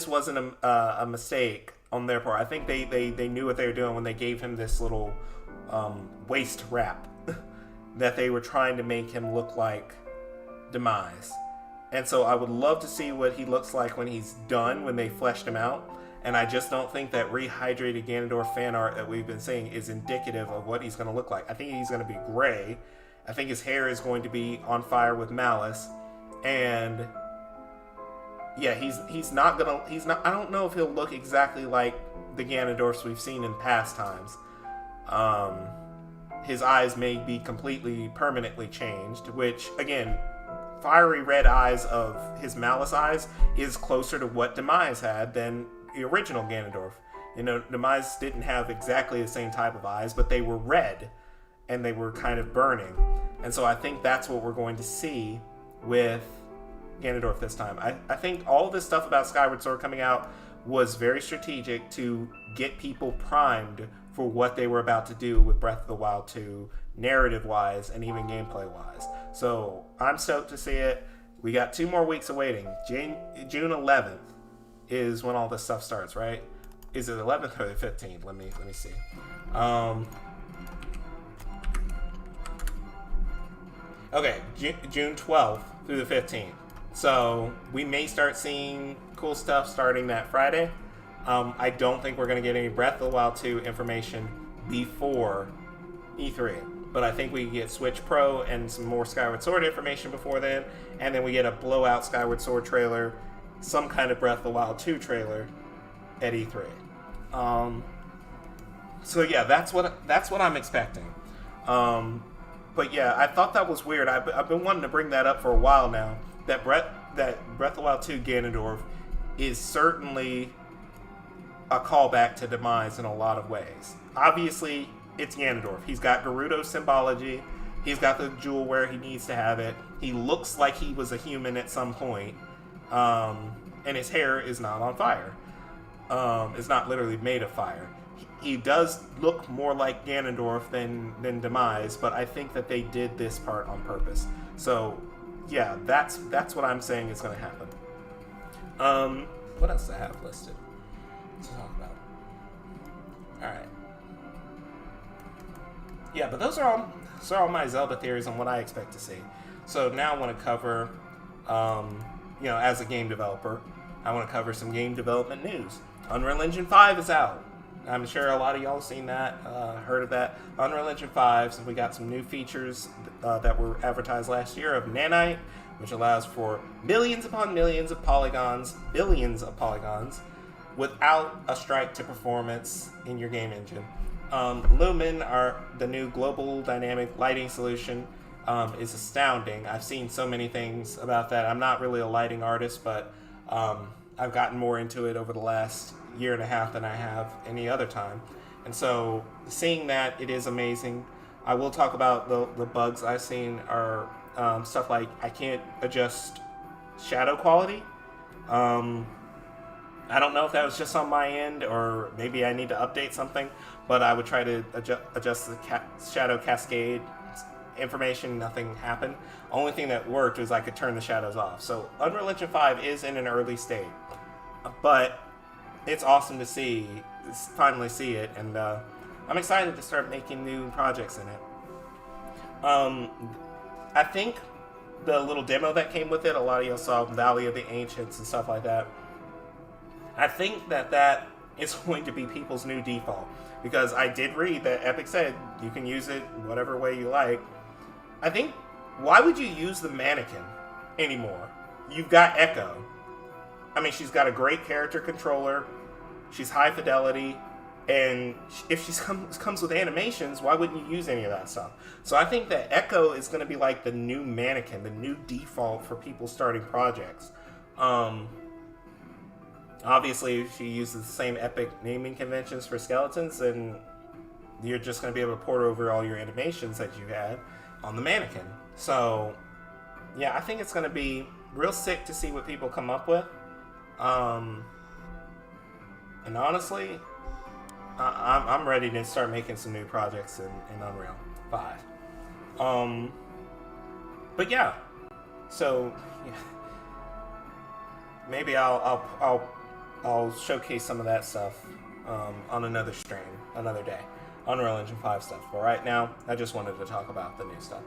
wasn't a mistake on their part. I think they knew what they were doing when they gave him this little waist wrap that they were trying to make him look like Demise. And so I would love to see what he looks like when he's done, when they fleshed him out. And I just don't think that rehydrated Ganondorf fan art that we've been seeing is indicative of what he's going to look like. I think he's going to be gray. I think his hair is going to be on fire with malice. And yeah, he's not, I don't know if he'll look exactly like the Ganondorfs we've seen in past times. His eyes may be completely, permanently changed, which, again, fiery red eyes of his malice eyes is closer to what Demise had than the original Ganondorf. Demise didn't have exactly the same type of eyes, but they were red and they were kind of burning. And so I think that's what we're going to see with Ganondorf this time. I think all this stuff about Skyward Sword coming out was very strategic to get people primed for what they were about to do with Breath of the Wild 2, narrative-wise and even gameplay-wise. So I'm stoked to see it. We got 2 more weeks awaiting. June 11th is when all this stuff starts, right? Is it 11th or the 15th? Let me see. Okay, June 12th through the 15th. So we may start seeing cool stuff starting that Friday. I don't think we're going to get any Breath of the Wild 2 information before E3. But I think we get Switch Pro and some more Skyward Sword information before then. And then we get a blowout Skyward Sword trailer, some kind of Breath of the Wild 2 trailer at E3. So yeah, that's what I'm expecting. But yeah, I thought that was weird. I've been wanting to bring that up for a while now. That Breath of the Wild 2 Ganondorf is certainly a callback to Demise in a lot of ways. Obviously, it's Ganondorf. He's got Gerudo symbology. He's got the jewel where he needs to have it. He looks like he was a human at some point. And his hair is not on fire. It's not literally made of fire. He does look more like Ganondorf than Demise, but I think that they did this part on purpose. So, yeah, that's what I'm saying is going to happen. What else do I have listed to talk about? Alright. Yeah, but those are all my Zelda theories on what I expect to see. So now I want to cover, as a game developer, I want to cover some game development news. Unreal Engine 5 is out. I'm sure a lot of y'all seen that, heard of that. Unreal Engine 5, so we got some new features that were advertised last year of Nanite, which allows for millions upon millions of polygons, billions of polygons, without a strike to performance in your game engine. Lumen, the new global dynamic lighting solution, is astounding. I've seen so many things about that. I'm not really a lighting artist, but I've gotten more into it over the last year and a half than I have any other time. And so seeing that, it is amazing. I will talk about the bugs I've seen are stuff like I can't adjust shadow quality. I don't know if that was just on my end or maybe I need to update something, but I would try to adjust the shadow cascade information. Nothing happened. Only thing that worked was I could turn the shadows off. So Unreal Engine 5 is in an early state, but it's awesome to finally see it, and I'm excited to start making new projects in it. I think the little demo that came with it, a lot of y'all saw Valley of the Ancients and stuff like that. I think that is going to be people's new default, because I did read that Epic said you can use it whatever way you like. I think, why would you use the mannequin anymore? You've got Echo. I mean, she's got a great character controller. she's high fidelity, and if she comes with animations, why wouldn't you use any of that stuff? So I think that Echo is going to be like the new mannequin, the new default for people starting projects. Obviously, if she uses the same epic naming conventions for skeletons, then you're just going to be able to port over all your animations that you had on the mannequin. So, yeah, I think it's going to be real sick to see what people come up with. And honestly, I'm ready to start making some new projects in Unreal 5. But yeah, so yeah, maybe I'll showcase some of that stuff on another stream, another day. Unreal Engine 5 stuff. But right now, I just wanted to talk about the new stuff.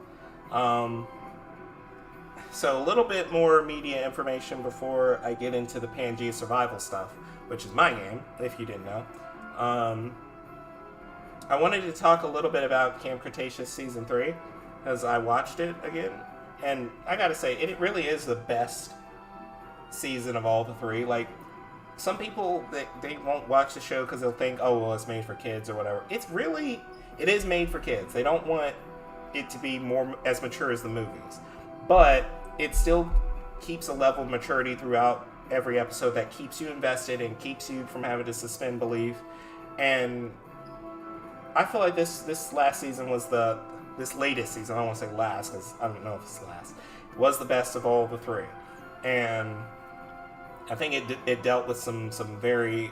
So a little bit more media information before I get into the Pangea Survival stuff, which is my game, if you didn't know. I wanted to talk a little bit about Camp Cretaceous Season 3, as I watched it again. And I gotta say, it really is the best season of all the three. Like, some people, they won't watch the show because they'll think, oh, well, it's made for kids or whatever. It is made for kids. They don't want it to be more as mature as the movies. But it still keeps a level of maturity throughout every episode that keeps you invested and keeps you from having to suspend belief. And I feel like this last season was this latest season, I don't want to say last because I don't know if it's last, was the best of all the three. And I think it dealt with some very,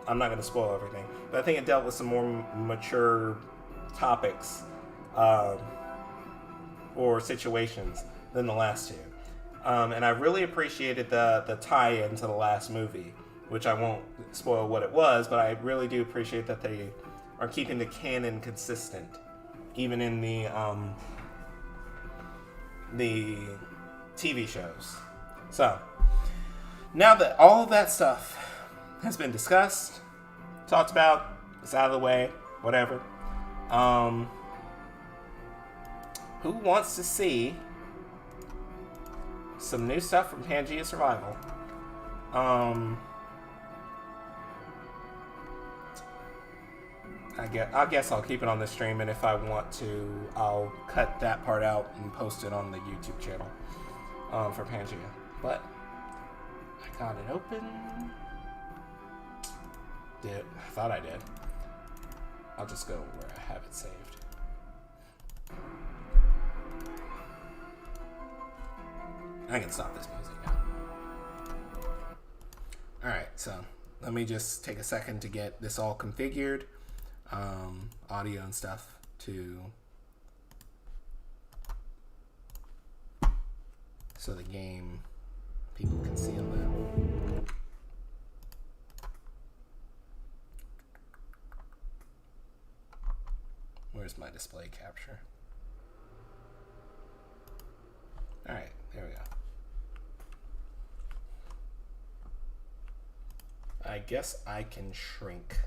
I'm not going to spoil everything, but I think it dealt with some more mature topics or situations than the last two. And I really appreciated the tie-in to the last movie, which I won't spoil what it was, but I really do appreciate that they are keeping the canon consistent, even in the TV shows. So, now that all of that stuff has been discussed, talked about, it's out of the way, whatever, who wants to see some new stuff from Pangea Survival? I guess I'll keep it on the stream, and if I want to, I'll cut that part out and post it on the YouTube channel for Pangea. But I got it open. I thought I did. I'll just go where I have it saved. I can stop this music now. Alright, so let me just take a second to get this all configured. Audio and stuff so the game people can see on that. Where's my display capture? Alright, there we go. I guess I can shrink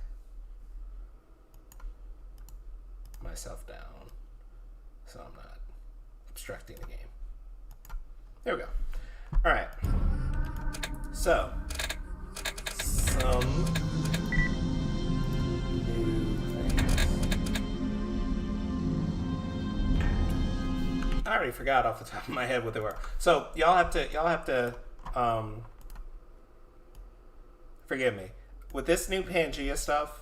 myself down so I'm not obstructing the game. There we go. Alright. So, some new things. I already forgot off the top of my head what they were. So, y'all have to forgive me. With this new Pangea stuff,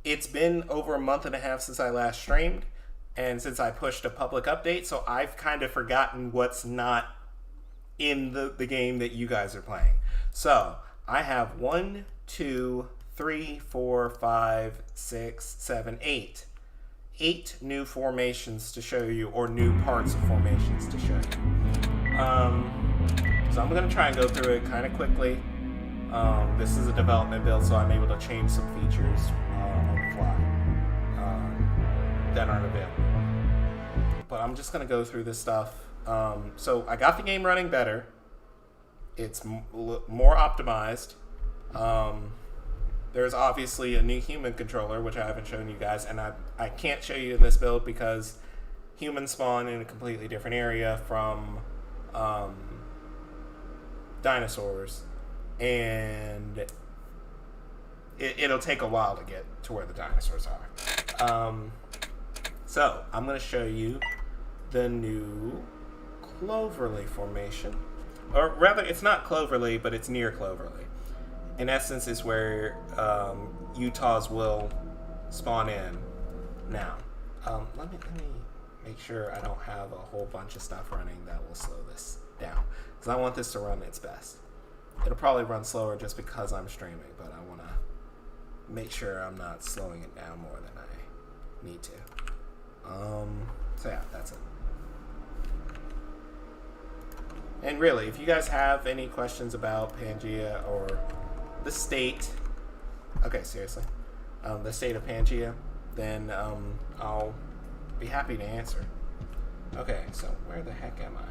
it's been over a month and a half since I last streamed, and since I pushed a public update, so I've kind of forgotten what's not in the game that you guys are playing. So, I have 1, 2, 3, 4, 5, 6, 7, 8. 8 new formations to show you, or new parts of formations to show you. So I'm going to try and go through it kind of quickly. This is a development build, so I'm able to change some features on the fly that aren't available. But I'm just going to go through this stuff. So I got the game running better. It's more optimized. There's obviously a new human controller, which I haven't shown you guys, and I can't show you in this build because humans spawn in a completely different area from dinosaurs. And it'll take a while to get to where the dinosaurs are. So I'm going to show you the new Cloverly formation. Or rather, it's not Cloverly, but it's near Cloverly. In essence, is where Utahs will spawn in now. Let me make sure I don't have a whole bunch of stuff running that will slow this down, because I want this to run its best. It'll probably run slower just because I'm streaming, but I want to make sure I'm not slowing it down more than I need to. So yeah, that's it. And really, if you guys have any questions about Pangea or the state, okay, seriously, the state of Pangea, then I'll be happy to answer. Okay, so where the heck am I?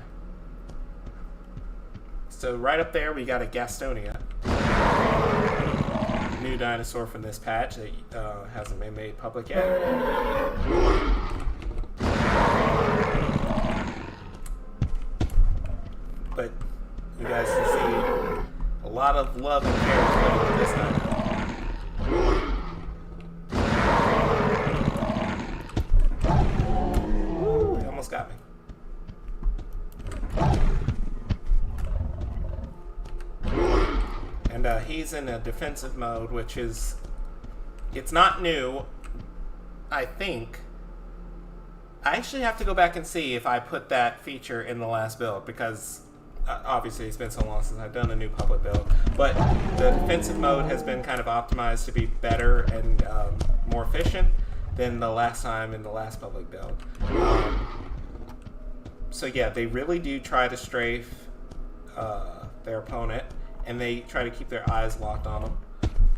So right up there, we got a Gastonia. New dinosaur from this patch that hasn't been made public yet. But you guys can see a lot of love and care put into this dino. Woo, he almost got me. And he's in a defensive mode, which is, it's not new, I think. I actually have to go back and see if I put that feature in the last build, because obviously it's been so long since I've done a new public build. But the defensive mode has been kind of optimized to be better and more efficient than the last time in the last public build. So yeah, they really do try to strafe their opponent, and they try to keep their eyes locked on them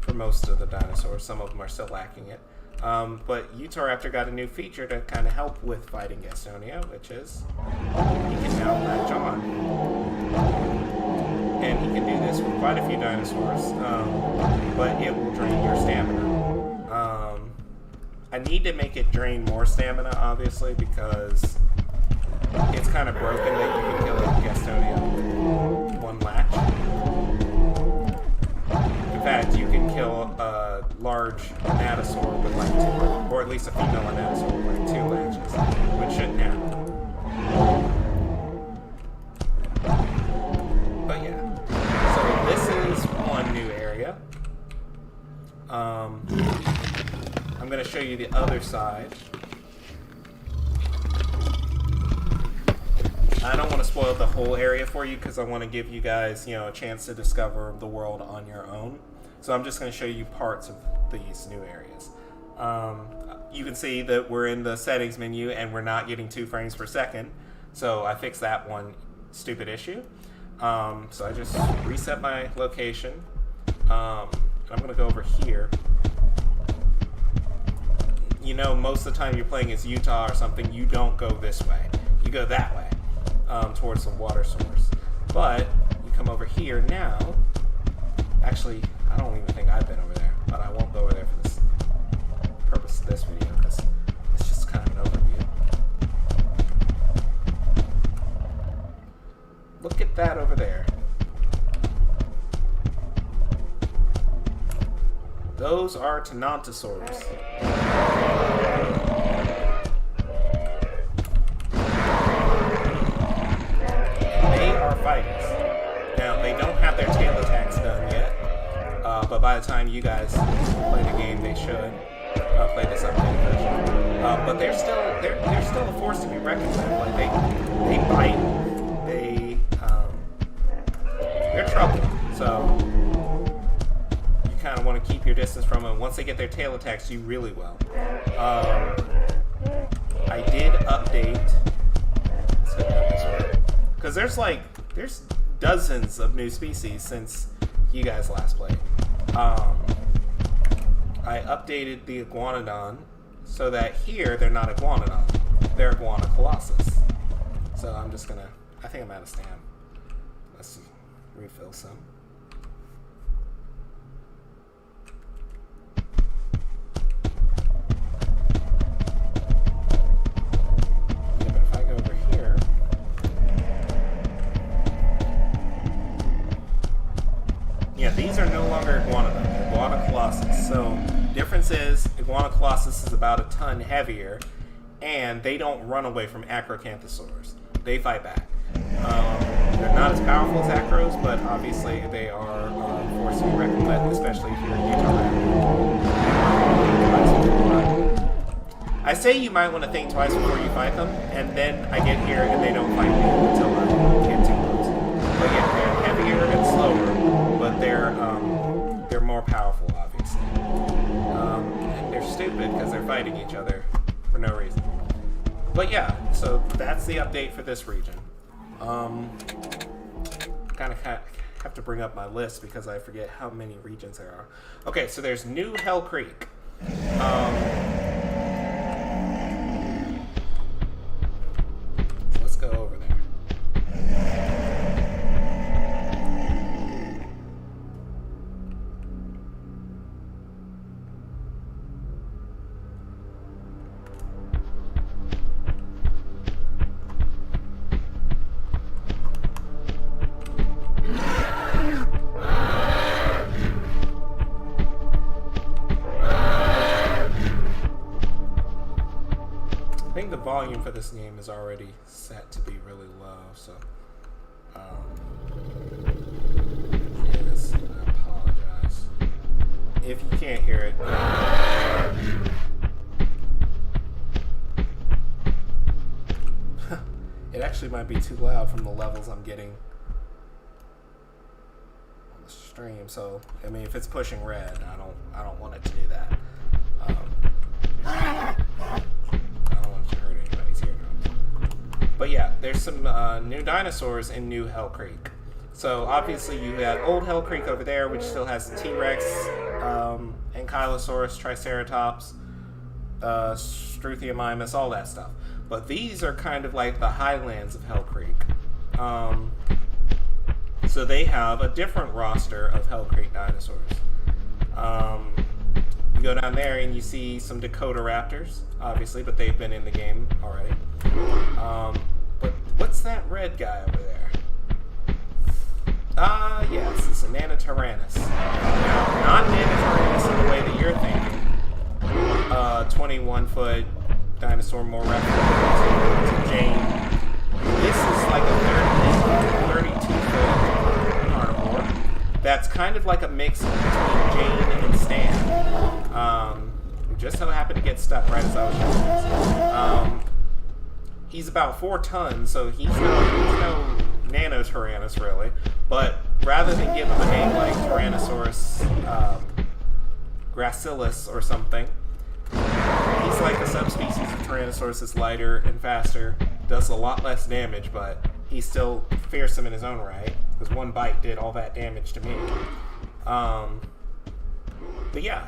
for most of the dinosaurs. Some of them are still lacking it. But Utahraptor got a new feature to kind of help with fighting Gastonia, which is he can now latch on. And he can do this with quite a few dinosaurs, but it will drain your stamina. I need to make it drain more stamina, obviously, because it's kind of broken that you can kill a Gastonia with one latch. In fact, you can kill a large Anatosaur with like two, or at least a female Anatosaur with like 2 latches, which shouldn't happen. But yeah, so this is one new area. I'm going to show you the other side. I don't want to spoil the whole area for you because I want to give you guys, a chance to discover the world on your own. So I'm just going to show you parts of these new areas. You can see that we're in the settings menu and we're not getting 2 frames per second. So I fixed that one stupid issue. So I just reset my location. I'm going to go over here. Most of the time you're playing as Utah or something, you don't go this way. You go that way. Towards the water source. But you come over here now. Actually, I don't even think I've been over there, but I won't go over there for this purpose of this video because it's just kind of an overview. Look at that over there. Those are Taurosaurus. Fighters. Now, they don't have their tail attacks done yet, but by the time you guys play the game, they should play this updated version. But they're still a force to be reckoned with. Like they bite, they're trouble. So you kind of want to keep your distance from them. Once they get their tail attacks, you really will. I did update. Let's go down this way. Because there's dozens of new species since you guys last played. I updated the Iguanodon so that here they're not Iguanodon, they're Iguanocolossus. So I'm just gonna, I think I'm out of stam. Let's refill some. Yeah, these are no longer Iguanodon, they're Iguanocolossus. Colossus is about a ton heavier, and they don't run away from Acrocanthosaurs. They fight back. They're not as powerful as Acros, but obviously they are a force to be reckoned with, especially if you're in Utah. I say you might want to think twice before you fight them, and then I get here and they don't fight me until I get too close. But yeah, they're heavier and slower, but they're more powerful, obviously. And they're stupid because they're fighting each other for no reason. But yeah, so that's the update for this region. Kind of have to bring up my list because I forget how many regions there are. Okay, so there's New Hell Creek. Let's go over there. Volume for this game is already set to be really low, so yes, I apologize if you can't hear it. It actually might be too loud from the levels I'm getting on the stream, so I mean if it's pushing red, I don't want it to do that. But yeah, there's some new dinosaurs in New Hell Creek. So obviously you got Old Hell Creek over there, which still has T-Rex, Ankylosaurus, Triceratops, Struthiomimus, all that stuff. But these are kind of like the highlands of Hell Creek. So they have a different roster of Hell Creek dinosaurs. You go down there and you see some Dakota Raptors, obviously, but they've been in the game already. But what's that red guy over there? Yes, it's a Nanotyrannus. Now, not Nanotyrannus in the way that you're thinking. 21-foot dinosaur, more replicable to Jane. This is like a 32-foot carnivore. That's kind of like a mix between Jane and Stan. We just so happened to get stuck right as I was doing this. He's about 4 tons, so he's no Nanotyrannus really. But rather than give him a name like Tyrannosaurus gracilis or something, he's like a subspecies of Tyrannosaurus that's lighter and faster, does a lot less damage, but he's still fearsome in his own right, because one bite did all that damage to me. But yeah,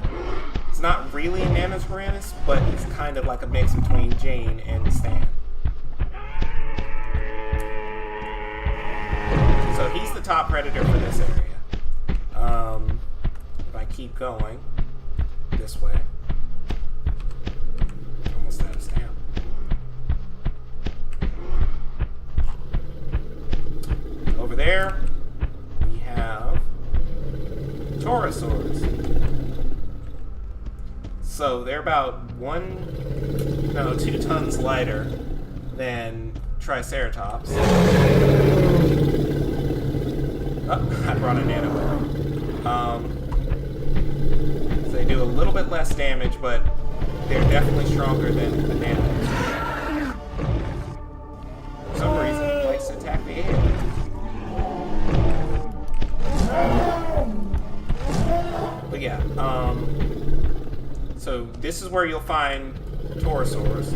it's not really a Nanotyrannus, but he's kind of like a mix between Jane and Stan. So he's the top predator for this area. If I keep going this way, almost out of stamina. Over there, we have Taurosaurus. So they're about 2 tons lighter than Triceratops. I brought a nano with me. So they do a little bit less damage, but they're definitely stronger than the nanos. For some reason, it likes to attack the air. But yeah, so this is where you'll find Taurosaurus.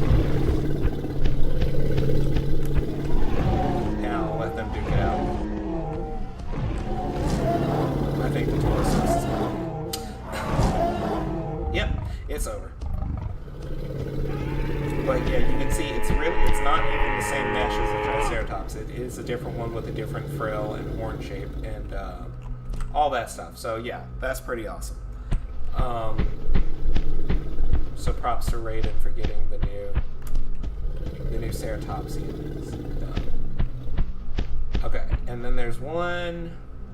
And I'll let them duke it out. I think the Taurosaurus is gone. Yep, it's over. But yeah, you can see it's not even the same mesh as the Triceratops. It is a different one with a different frill and horn shape and all that stuff. So yeah, that's pretty awesome. So props to Raiden for getting the new Ceratopsians done. Okay, and then there's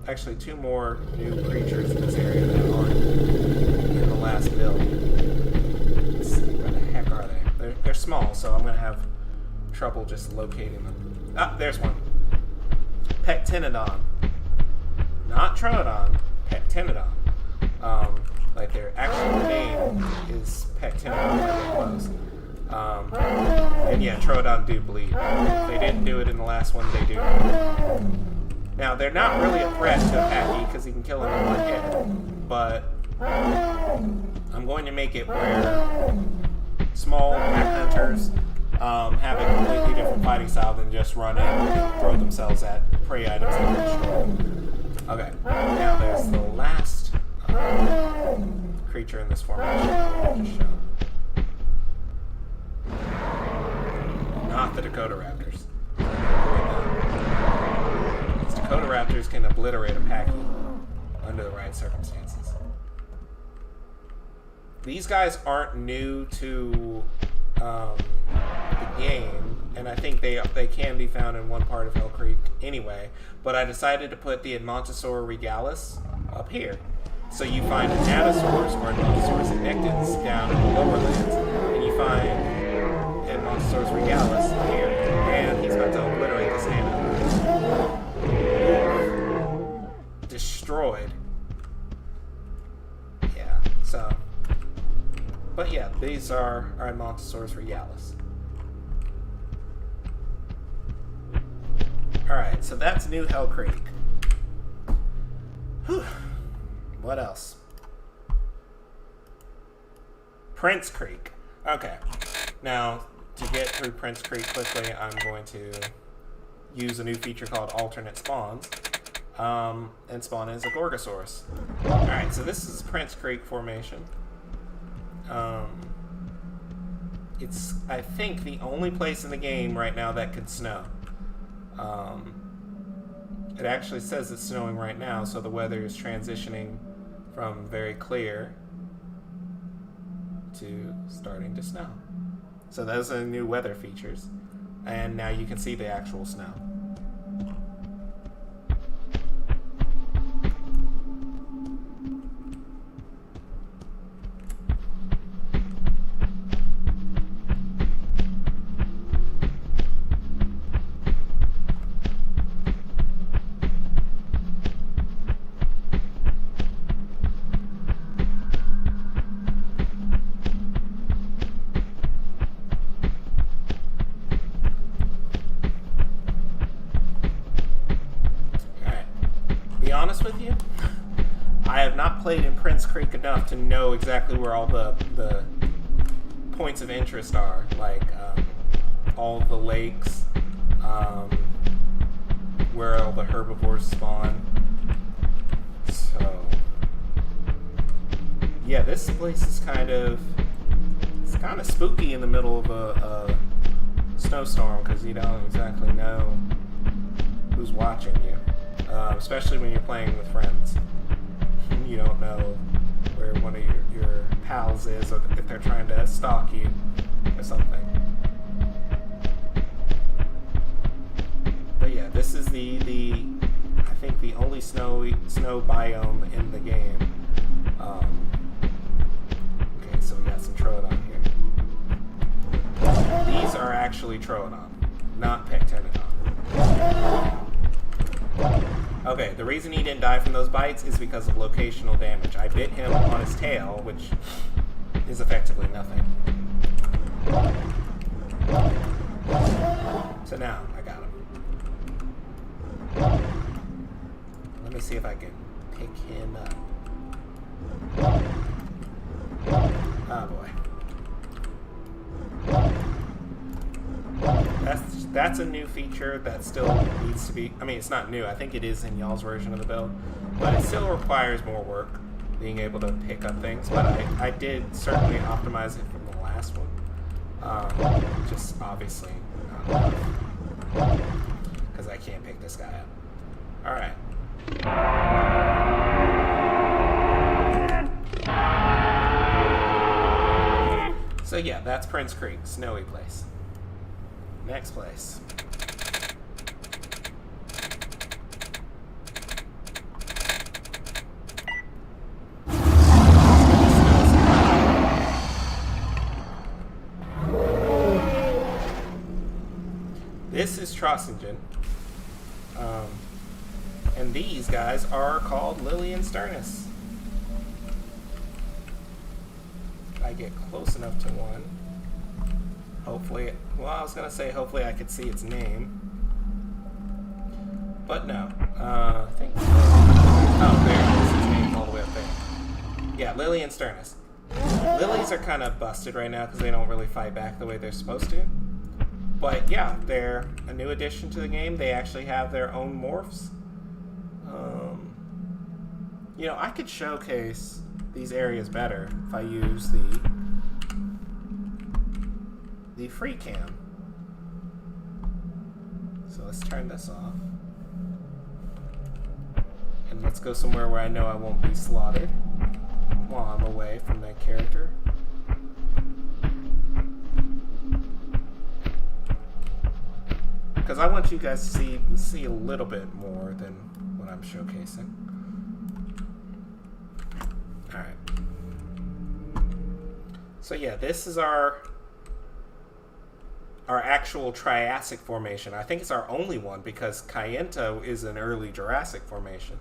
actually 2 more new creatures in this area that aren't in the last build. small, so I'm gonna have trouble just locating them. Ah, there's one. Pectinodon. Not Troodon, Pectinodon. Like their actual name is Pectinodon. And yeah, Troodon do bleed. If they didn't do it in the last one, they do. Now, they're not really a threat to a Packy because he can kill him in one hit, but I'm going to make it where small pack hunters have a completely different fighting style than just run in and throw themselves at prey items that they destroy. Okay, now there's the last creature in this formation I'll just show. Not the Dakota Raptors. These Dakota Raptors can obliterate a Packy under the right circumstances. These guys aren't new to the game, and I think they can be found in one part of Hell Creek anyway, but I decided to put the Edmontosaur regalis up here. So you find Dinosaurs or Edmontosaurus invictus down in the lower lands, and you find Edmontosaurus regalis here, and he's about to obliterate this nano. Destroyed. Yeah, so. But yeah, these are our Edmontosaurus regalis. Alright, so that's New Hell Creek. Whew. What else? Prince Creek. Okay. Now, to get through Prince Creek quickly, I'm going to use a new feature called Alternate Spawns. And spawn as a Gorgosaurus. Alright, so this is Prince Creek formation. It's, I think, the only place in the game right now that could snow. It actually says it's snowing right now, so the weather is transitioning from very clear to starting to snow. So those are the new weather features. And now you can see the actual snow. With you, I have not played in Prince Creek enough to know exactly where all the points of interest are, like all the lakes, where all the herbivores spawn. So yeah, this place is kind of spooky in the middle of a snowstorm because you don't exactly know who's watching you. Especially when you're playing with friends. You don't know where one of your pals is, or if they're trying to stalk you or something. But yeah, this is I think the only snow biome in the game. Okay, so we got some Troodon here. These are actually Troodon, not Pectinodon. Okay, the reason he didn't die from those bites is because of locational damage. I bit him on his tail, which is effectively nothing. So now, I got him. Let me see if I can pick him up. Oh boy. That's a new feature that still needs to be... I mean, it's not new. I think it is in y'all's version of the build. But it still requires more work, being able to pick up things. But I did certainly optimize it from the last one. Just obviously not enough. Because I can't pick this guy up. Alright. So yeah, that's Prince Creek, snowy place. Next place. This is Trossingen. And these guys are called Lily and Sternus. If I get close enough to one, hopefully, well, I was going to say hopefully I could see its name. But no. I think, oh, there it is. Its name's all the way up there. Yeah, Lily and Sternus. Lilies are kind of busted right now because they don't really fight back the way they're supposed to. But yeah, they're a new addition to the game. They actually have their own morphs. You know, I could showcase these areas better if I use the free cam. So let's turn this off. And let's go somewhere where I know I won't be slaughtered while I'm away from that character. Because I want you guys to see a little bit more than what I'm showcasing. Alright. So yeah, this is our actual Triassic formation. I think it's our only one because Kayenta is an early Jurassic formation.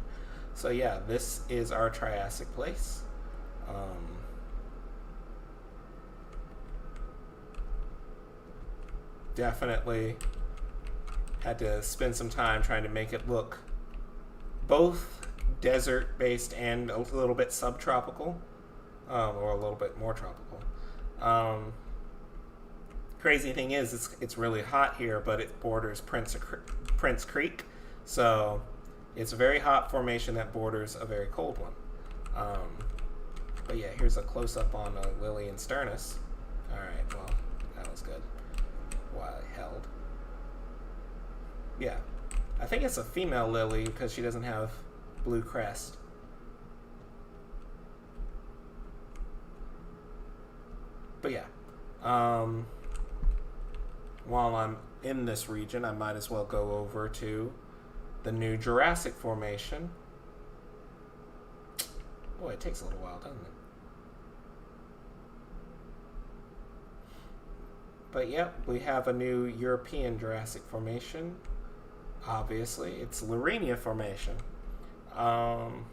So yeah, this is our Triassic place. Definitely had to spend some time trying to make it look both desert-based and a little bit subtropical, or a little bit more tropical. Crazy thing is, it's really hot here, but it borders Prince Creek, so it's a very hot formation that borders a very cold one. But yeah, here's a close-up on Lily and Sternus. Alright, well, that was good. While I held. Yeah, I think it's a female Lily because she doesn't have blue crest. But yeah, while I'm in this region, I might as well go over to the new Jurassic formation. Boy, it takes a little while, doesn't it? But yep, we have a new European Jurassic formation. Obviously, it's Lorenia formation. Man,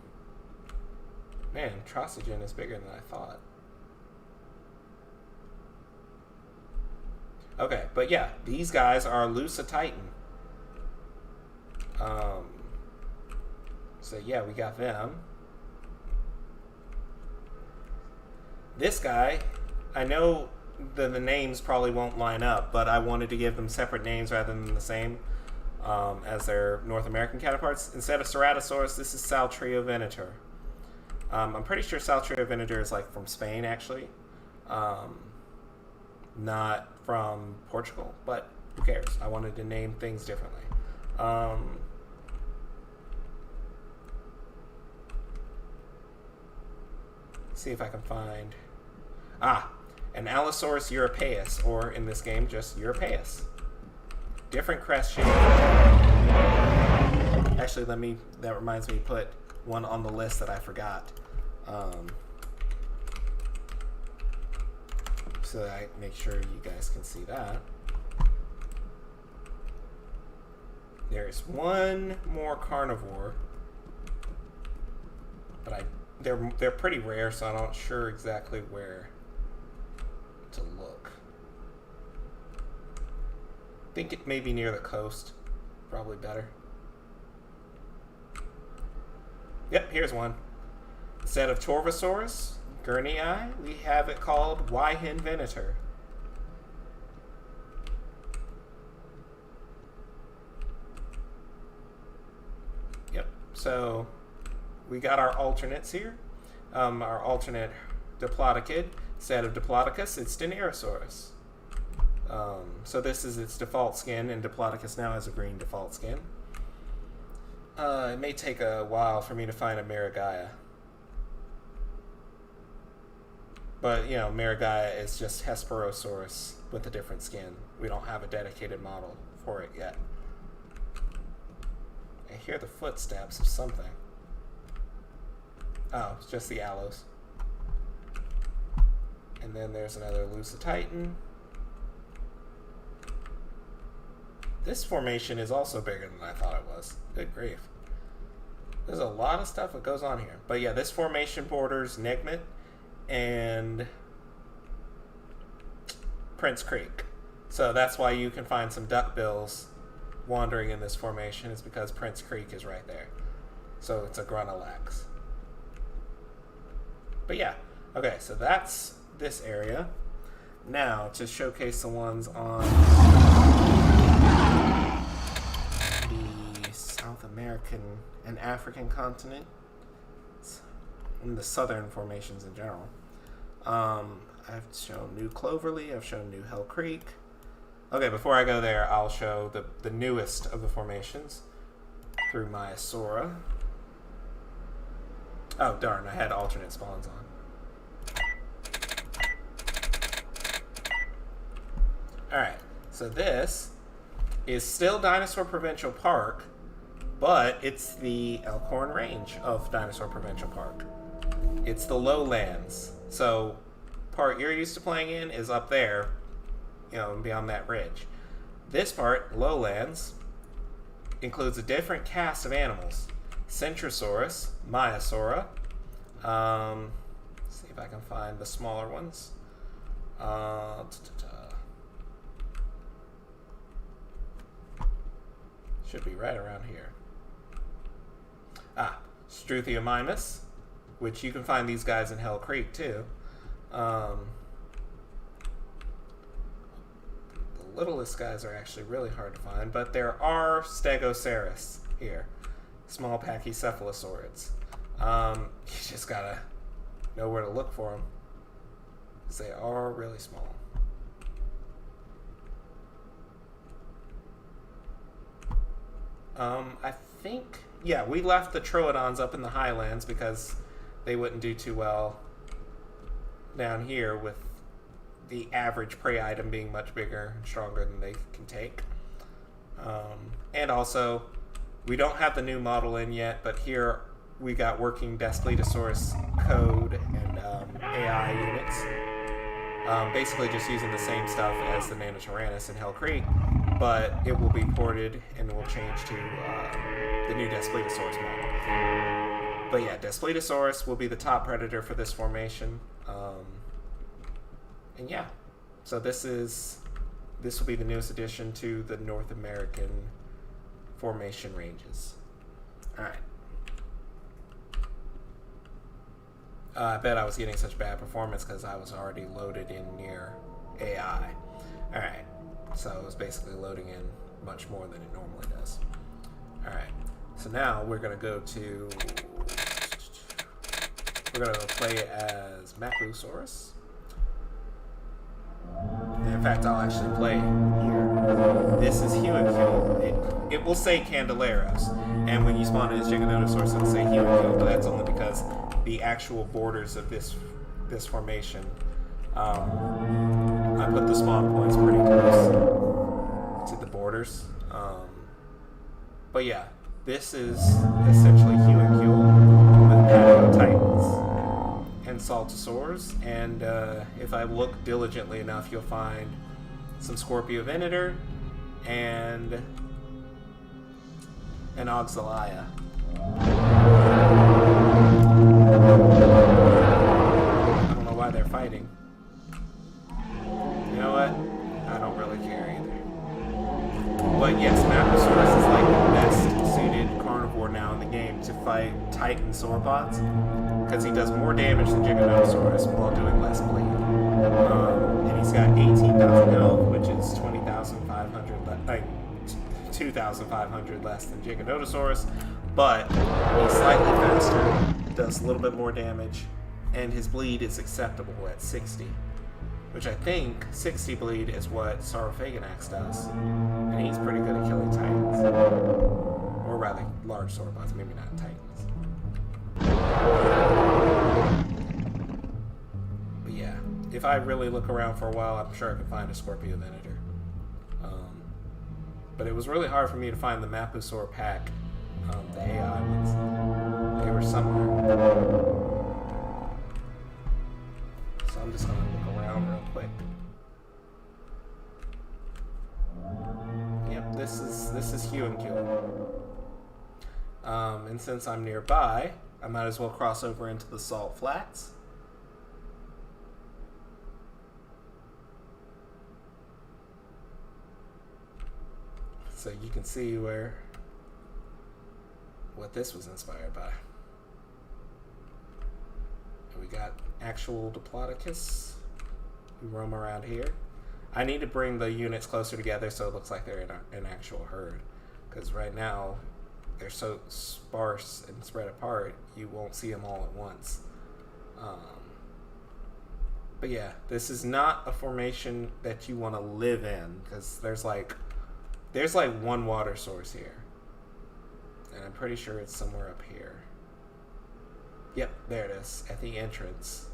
Trossingen is bigger than I thought. Okay, but yeah, these guys are Lucititan. So yeah, we got them. This guy, I know the names probably won't line up, but I wanted to give them separate names rather than the same as their North American counterparts. Instead of Ceratosaurus, this is Saltrio Venator. I'm pretty sure Saltrio Venator is like from Spain, actually. Not from Portugal, but who cares? I wanted to name things differently. See if I can find... an Allosaurus europaeus, or in this game, just europaeus. Different crest shape. Actually, that reminds me to put one on the list that I forgot. So that I make sure you guys can see that. There's one more carnivore, but they're pretty rare, so I'm not sure exactly where to look. I think it may be near the coast. Probably better. Yep, here's one. Instead of Taurosaurus gurnii, we have it called Wyhin Venator. Yep, so we got our alternates here. Our alternate Diplodocid. Instead of Diplodocus, it's Dinosaurus. So this is its default skin, and Diplodocus now has a green default skin. It may take a while for me to find a Marigaya. But, you know, Marigaya is just Hesperosaurus with a different skin. We don't have a dedicated model for it yet. I hear the footsteps of something. Oh, it's just the Allos. And then there's another Lucititan. This formation is also bigger than I thought it was. Good grief. There's a lot of stuff that goes on here. But yeah, this formation borders Nigmet and Prince Creek. So that's why you can find some duckbills wandering in this formation, is because Prince Creek is right there. So it's a Grunalax. But yeah, okay, so that's this area. Now, to showcase the ones on the South American and African continent, and the southern formations in general. I've shown New Cloverly, I've shown New Hell Creek. Okay, before I go there, I'll show the newest of the formations through Myosora. Oh, darn, I had alternate spawns on. Alright, so this is still Dinosaur Provincial Park, but it's the Elkhorn Range of Dinosaur Provincial Park. It's the lowlands. So, part you're used to playing in is up there, you know, beyond that ridge. This part, lowlands, includes a different cast of animals. Centrosaurus, Myosora. See if I can find the smaller ones. Should be right around here. Struthiomimus, which you can find these guys in Hell Creek too. The littlest guys are actually really hard to find, but there are Stegosaurus here. Small Pachycephalosaurids. You just gotta know where to look for them, because they are really small. I think, yeah, we left the Troodons up in the highlands because they wouldn't do too well down here, with the average prey item being much bigger and stronger than they can take. And also, we don't have the new model in yet, but here we got working Daspletosaurus code and AI units. Basically just using the same stuff as the Nanotyrannus in Hell Creek, but it will be ported and will change to the new Daspletosaurus model. But yeah, Daspletosaurus will be the top predator for this formation. And yeah, so this will be the newest addition to the North American formation ranges. Alright. I bet I was getting such bad performance because I was already loaded in near AI. Alright, so it was basically loading in much more than it normally does. Alright, so now we're going to go to... We're going to play as Mapusaurus. In fact, I'll actually play here. This is Huincul. It will say Candeleros, and when you spawn in as Giganotosaurus, it'll say Huincul, but that's only because the actual borders of this formation, I put the spawn points pretty close to the borders. But yeah, this is essentially Huincul with Patio Titans and Saltosaurs, and if I look diligently enough, you'll find some Scorpiovenitor and an Oxalia. I don't know why they're fighting. You know what? I don't really care either. But yes, Mapusaurus is like the best suited carnivore now in the game to fight Titan sauropods, because he does more damage than Giganotosaurus while doing less bleed. And he's got 18,000 health, which is 2,500 less than Giganotosaurus, but he's slightly faster, does a little bit more damage, and his bleed is acceptable at 60, which I think 60 bleed is what Saurophaganax does, and he's pretty good at killing Titans, or rather large sauropods, maybe not Titans. But yeah, if I really look around for a while, I'm sure I can find a Scorpiovenitor. But it was really hard for me to find the Mapusaur pack, the AI ones. They were somewhere. So I'm just going to look around real quick. Yep, this is Hue and Kill. And since I'm nearby, I might as well cross over into the Salt Flats. So you can see what this was inspired by. And we got actual Diplodocus who roam around here. I need to bring the units closer together so it looks like they're in an actual herd. Because right now, they're so sparse and spread apart, you won't see them all at once. But yeah, this is not a formation that you want to live in, because there's like one water source here. And I'm pretty sure it's somewhere up here. Yep, there it is, at the entrance.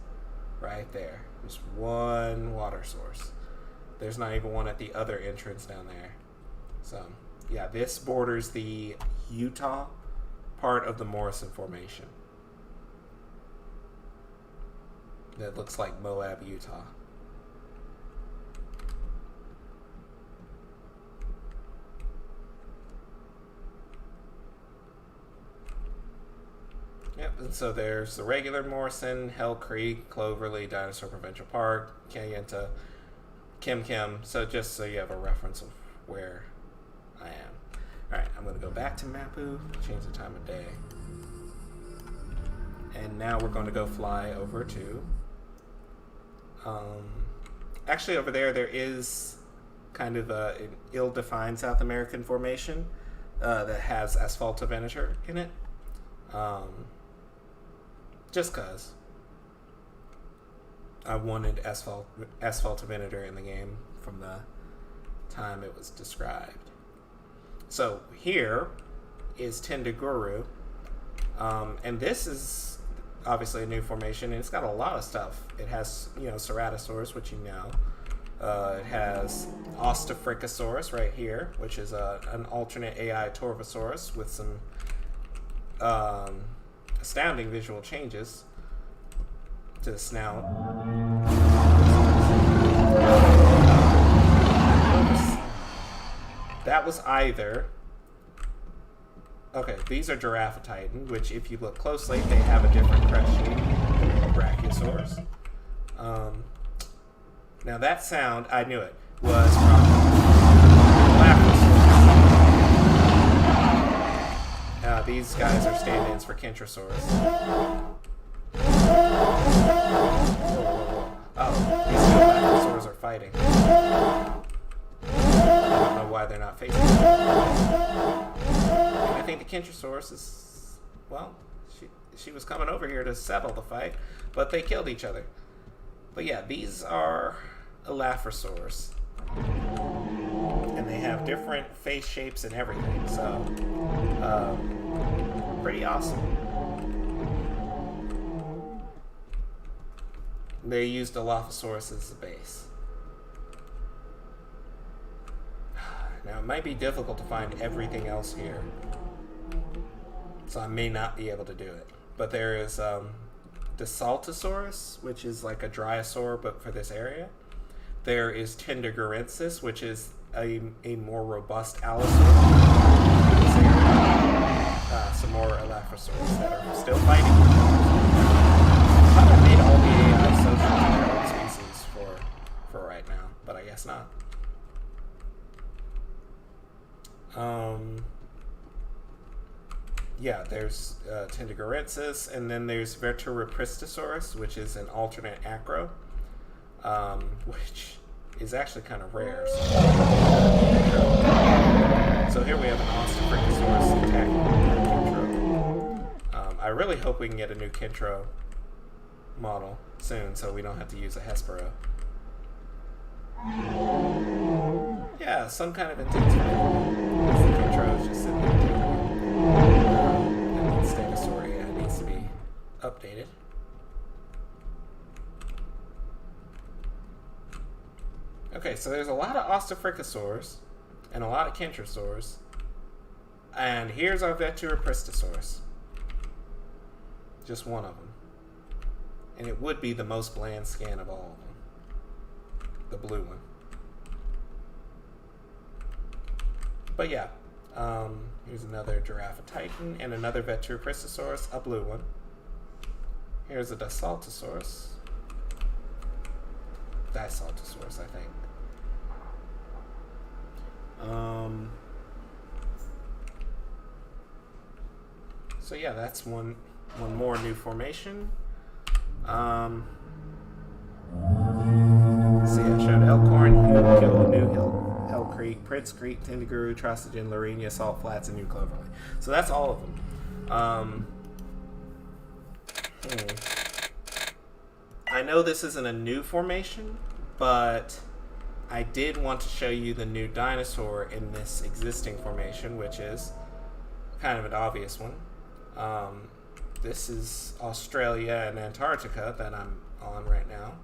Right there. There's one water source. There's not even one at the other entrance down there. So, yeah, this borders the Utah part of the Morrison Formation. That looks like Moab, Utah. Yep, and so there's the regular Morrison, Hell Creek, Cloverly, Dinosaur Provincial Park, Kayenta, Kim Kim. So just so you have a reference of where I am. Alright, I'm going to go back to Mapu, change the time of day. And now we're going to go fly over to... actually, over there is kind of an ill-defined South American formation that has Asphaltovenator in it. Just because I wanted Asphaltovenator in the game from the time it was described. So here is Tendaguru, and this is obviously a new formation, and it's got a lot of stuff. It has, Ceratosaurus, which you know. It has Ostafricosaurus right here, which is an alternate AI Torvosaurus with some astounding visual changes to the snout. That was either... Okay, these are Giraffatitan, which if you look closely, they have a different crest shape than Brachiosaurus. Now that sound, I knew it, was from Laphosaurus. These guys are stand-ins for Kentrosaurus. Oh, these two Laphosaurs are fighting. I don't know why they're not facing each other. I think the Kentrosaurus is, well, she was coming over here to settle the fight, but they killed each other. But yeah, these are Elaphrosaurus. And they have different face shapes and everything, so pretty awesome. They used Dilophosaurus as the base. Now, it might be difficult to find everything else here, so I may not be able to do it. But there is Desaltosaurus, which is like a Dryosaur, but for this area. There is Tendagurensis, which is a more robust Allosaur for this area. Some more Elaphrosaurus that are still fighting. I thought I made all the AI social in their own species for right now, but I guess not. Yeah, there's Tendagurensis, and then there's Verteropristosaurus, which is an alternate acro, which is actually kind of rare. So here we have an Ostafricosaurus attacking Kentro. I really hope we can get a new Kentro model soon, so we don't have to use a Hespero. Yeah, some kind of intense fight. The Kentro is just sitting there taking that Stegosaur needs to be updated. Okay, so there's a lot of Ostafricosaurs and a lot of Kentrosaurs. And here's our Veteropristosaurus. Just one of them. And it would be the most bland scan of all of them. The blue one. But yeah, here's another Giraffe Titan and another Veturocristosaurus, a blue one. Here's a Disaltosaurus. Disaltosaurus, I think. So yeah, that's one more new formation. See, I showed Elkhorn, Hugo, New Hill, Hell Creek, Prince Creek, Tendiguru, Trostogen, Lorena, Salt Flats, and New Cloverleaf. So that's all of them. I know this isn't a new formation, but I did want to show you the new dinosaur in this existing formation, which is kind of an obvious one. This is Australia and Antarctica that I'm on right now.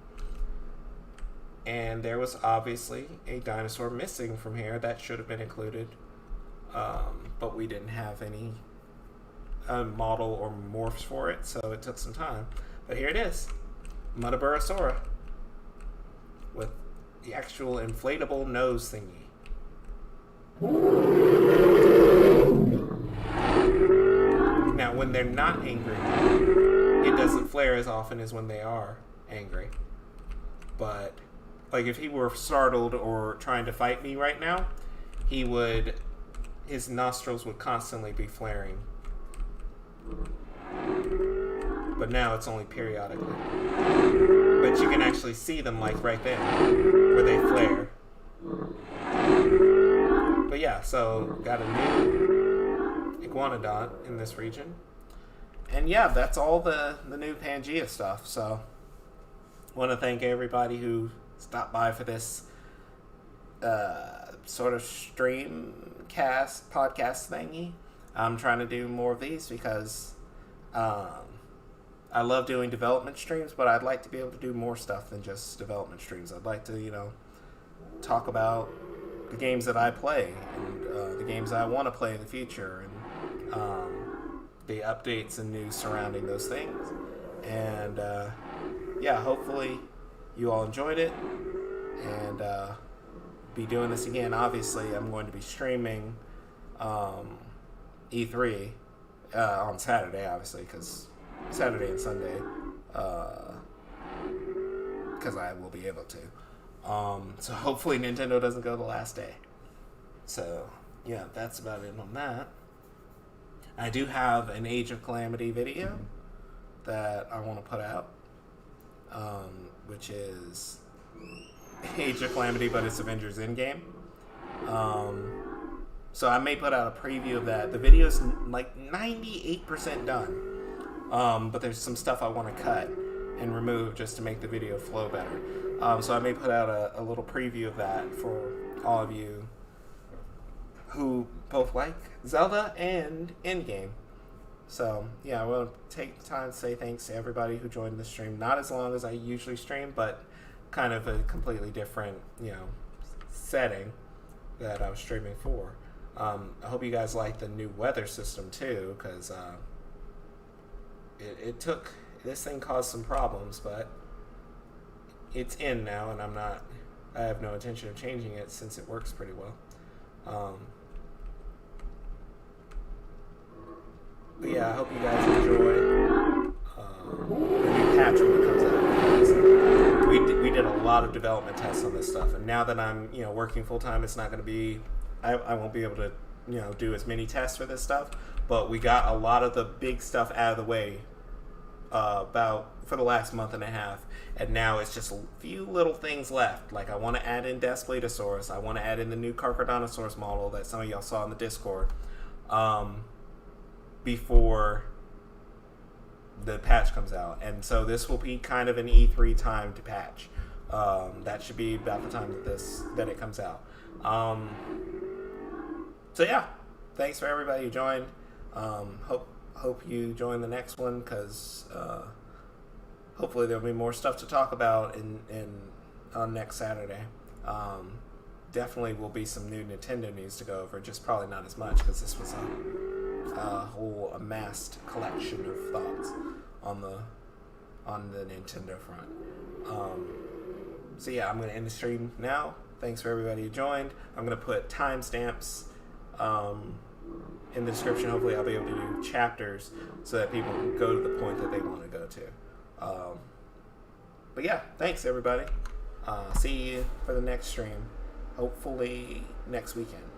And there was obviously a dinosaur missing from here that should have been included, but we didn't have any model or morphs for it, so it took some time. But here it is, Muttaburrasaura, with the actual inflatable nose thingy. Now, when they're not angry, it doesn't flare as often as when they are angry. But like if he were startled or trying to fight me right now, his nostrils would constantly be flaring. But now it's only periodically. But you can actually see them like right there, where they flare. But yeah, so got a new Iguanodon in this region. And yeah, that's all the new Pangea stuff. So want to thank everybody who stopped by for this sort of podcast thingy. I'm trying to do more of these because I love doing development streams, but I'd like to be able to do more stuff than just development streams. I'd like to, talk about the games that I play and the games I want to play in the future and the updates and news surrounding those things. And yeah, hopefully you all enjoyed it, and be doing this again. Obviously, I'm going to be streaming E3 on Saturday, obviously, because Saturday and Sunday, because I will be able to. So hopefully Nintendo doesn't go the last day. So yeah, that's about it on that. I do have an Age of Calamity video that I want to put out, which is Age of Calamity, but it's Avengers Endgame. So I may put out a preview of that. The video's like 98% done, but there's some stuff I want to cut and remove just to make the video flow better. So I may put out a little preview of that for all of you who both like Zelda and Endgame. So yeah, I will take the time to say thanks to everybody who joined the stream. Not as long as I usually stream, but kind of a completely different, setting that I was streaming for. I hope you guys like the new weather system too, because this thing caused some problems, but it's in now, and I have no intention of changing it since it works pretty well. But yeah, I hope you guys enjoy the new patch when it comes out. We did a lot of development tests on this stuff, and now that I'm working full time, it's not going to be. I won't be able to do as many tests for this stuff. But we got a lot of the big stuff out of the way for the last month and a half, and now it's just a few little things left. Like I want to add in Daspletosaurus. I want to add in the new Carcharodontosaurus model that some of y'all saw in the Discord. Before the patch comes out, and so this will be kind of an E3 time to patch. That should be about the time that it comes out. So yeah, thanks for everybody who joined. Hope you join the next one, because hopefully there'll be more stuff to talk about on next Saturday. Definitely will be some new Nintendo news to go over, just probably not as much because this was a whole amassed collection of thoughts on the Nintendo front. So yeah, I'm going to end the stream now. Thanks for everybody who joined. I'm going to put timestamps in the description. Hopefully I'll be able to do chapters so that people can go to the point that they want to go to. But yeah, thanks everybody. See you for the next stream. Hopefully next weekend.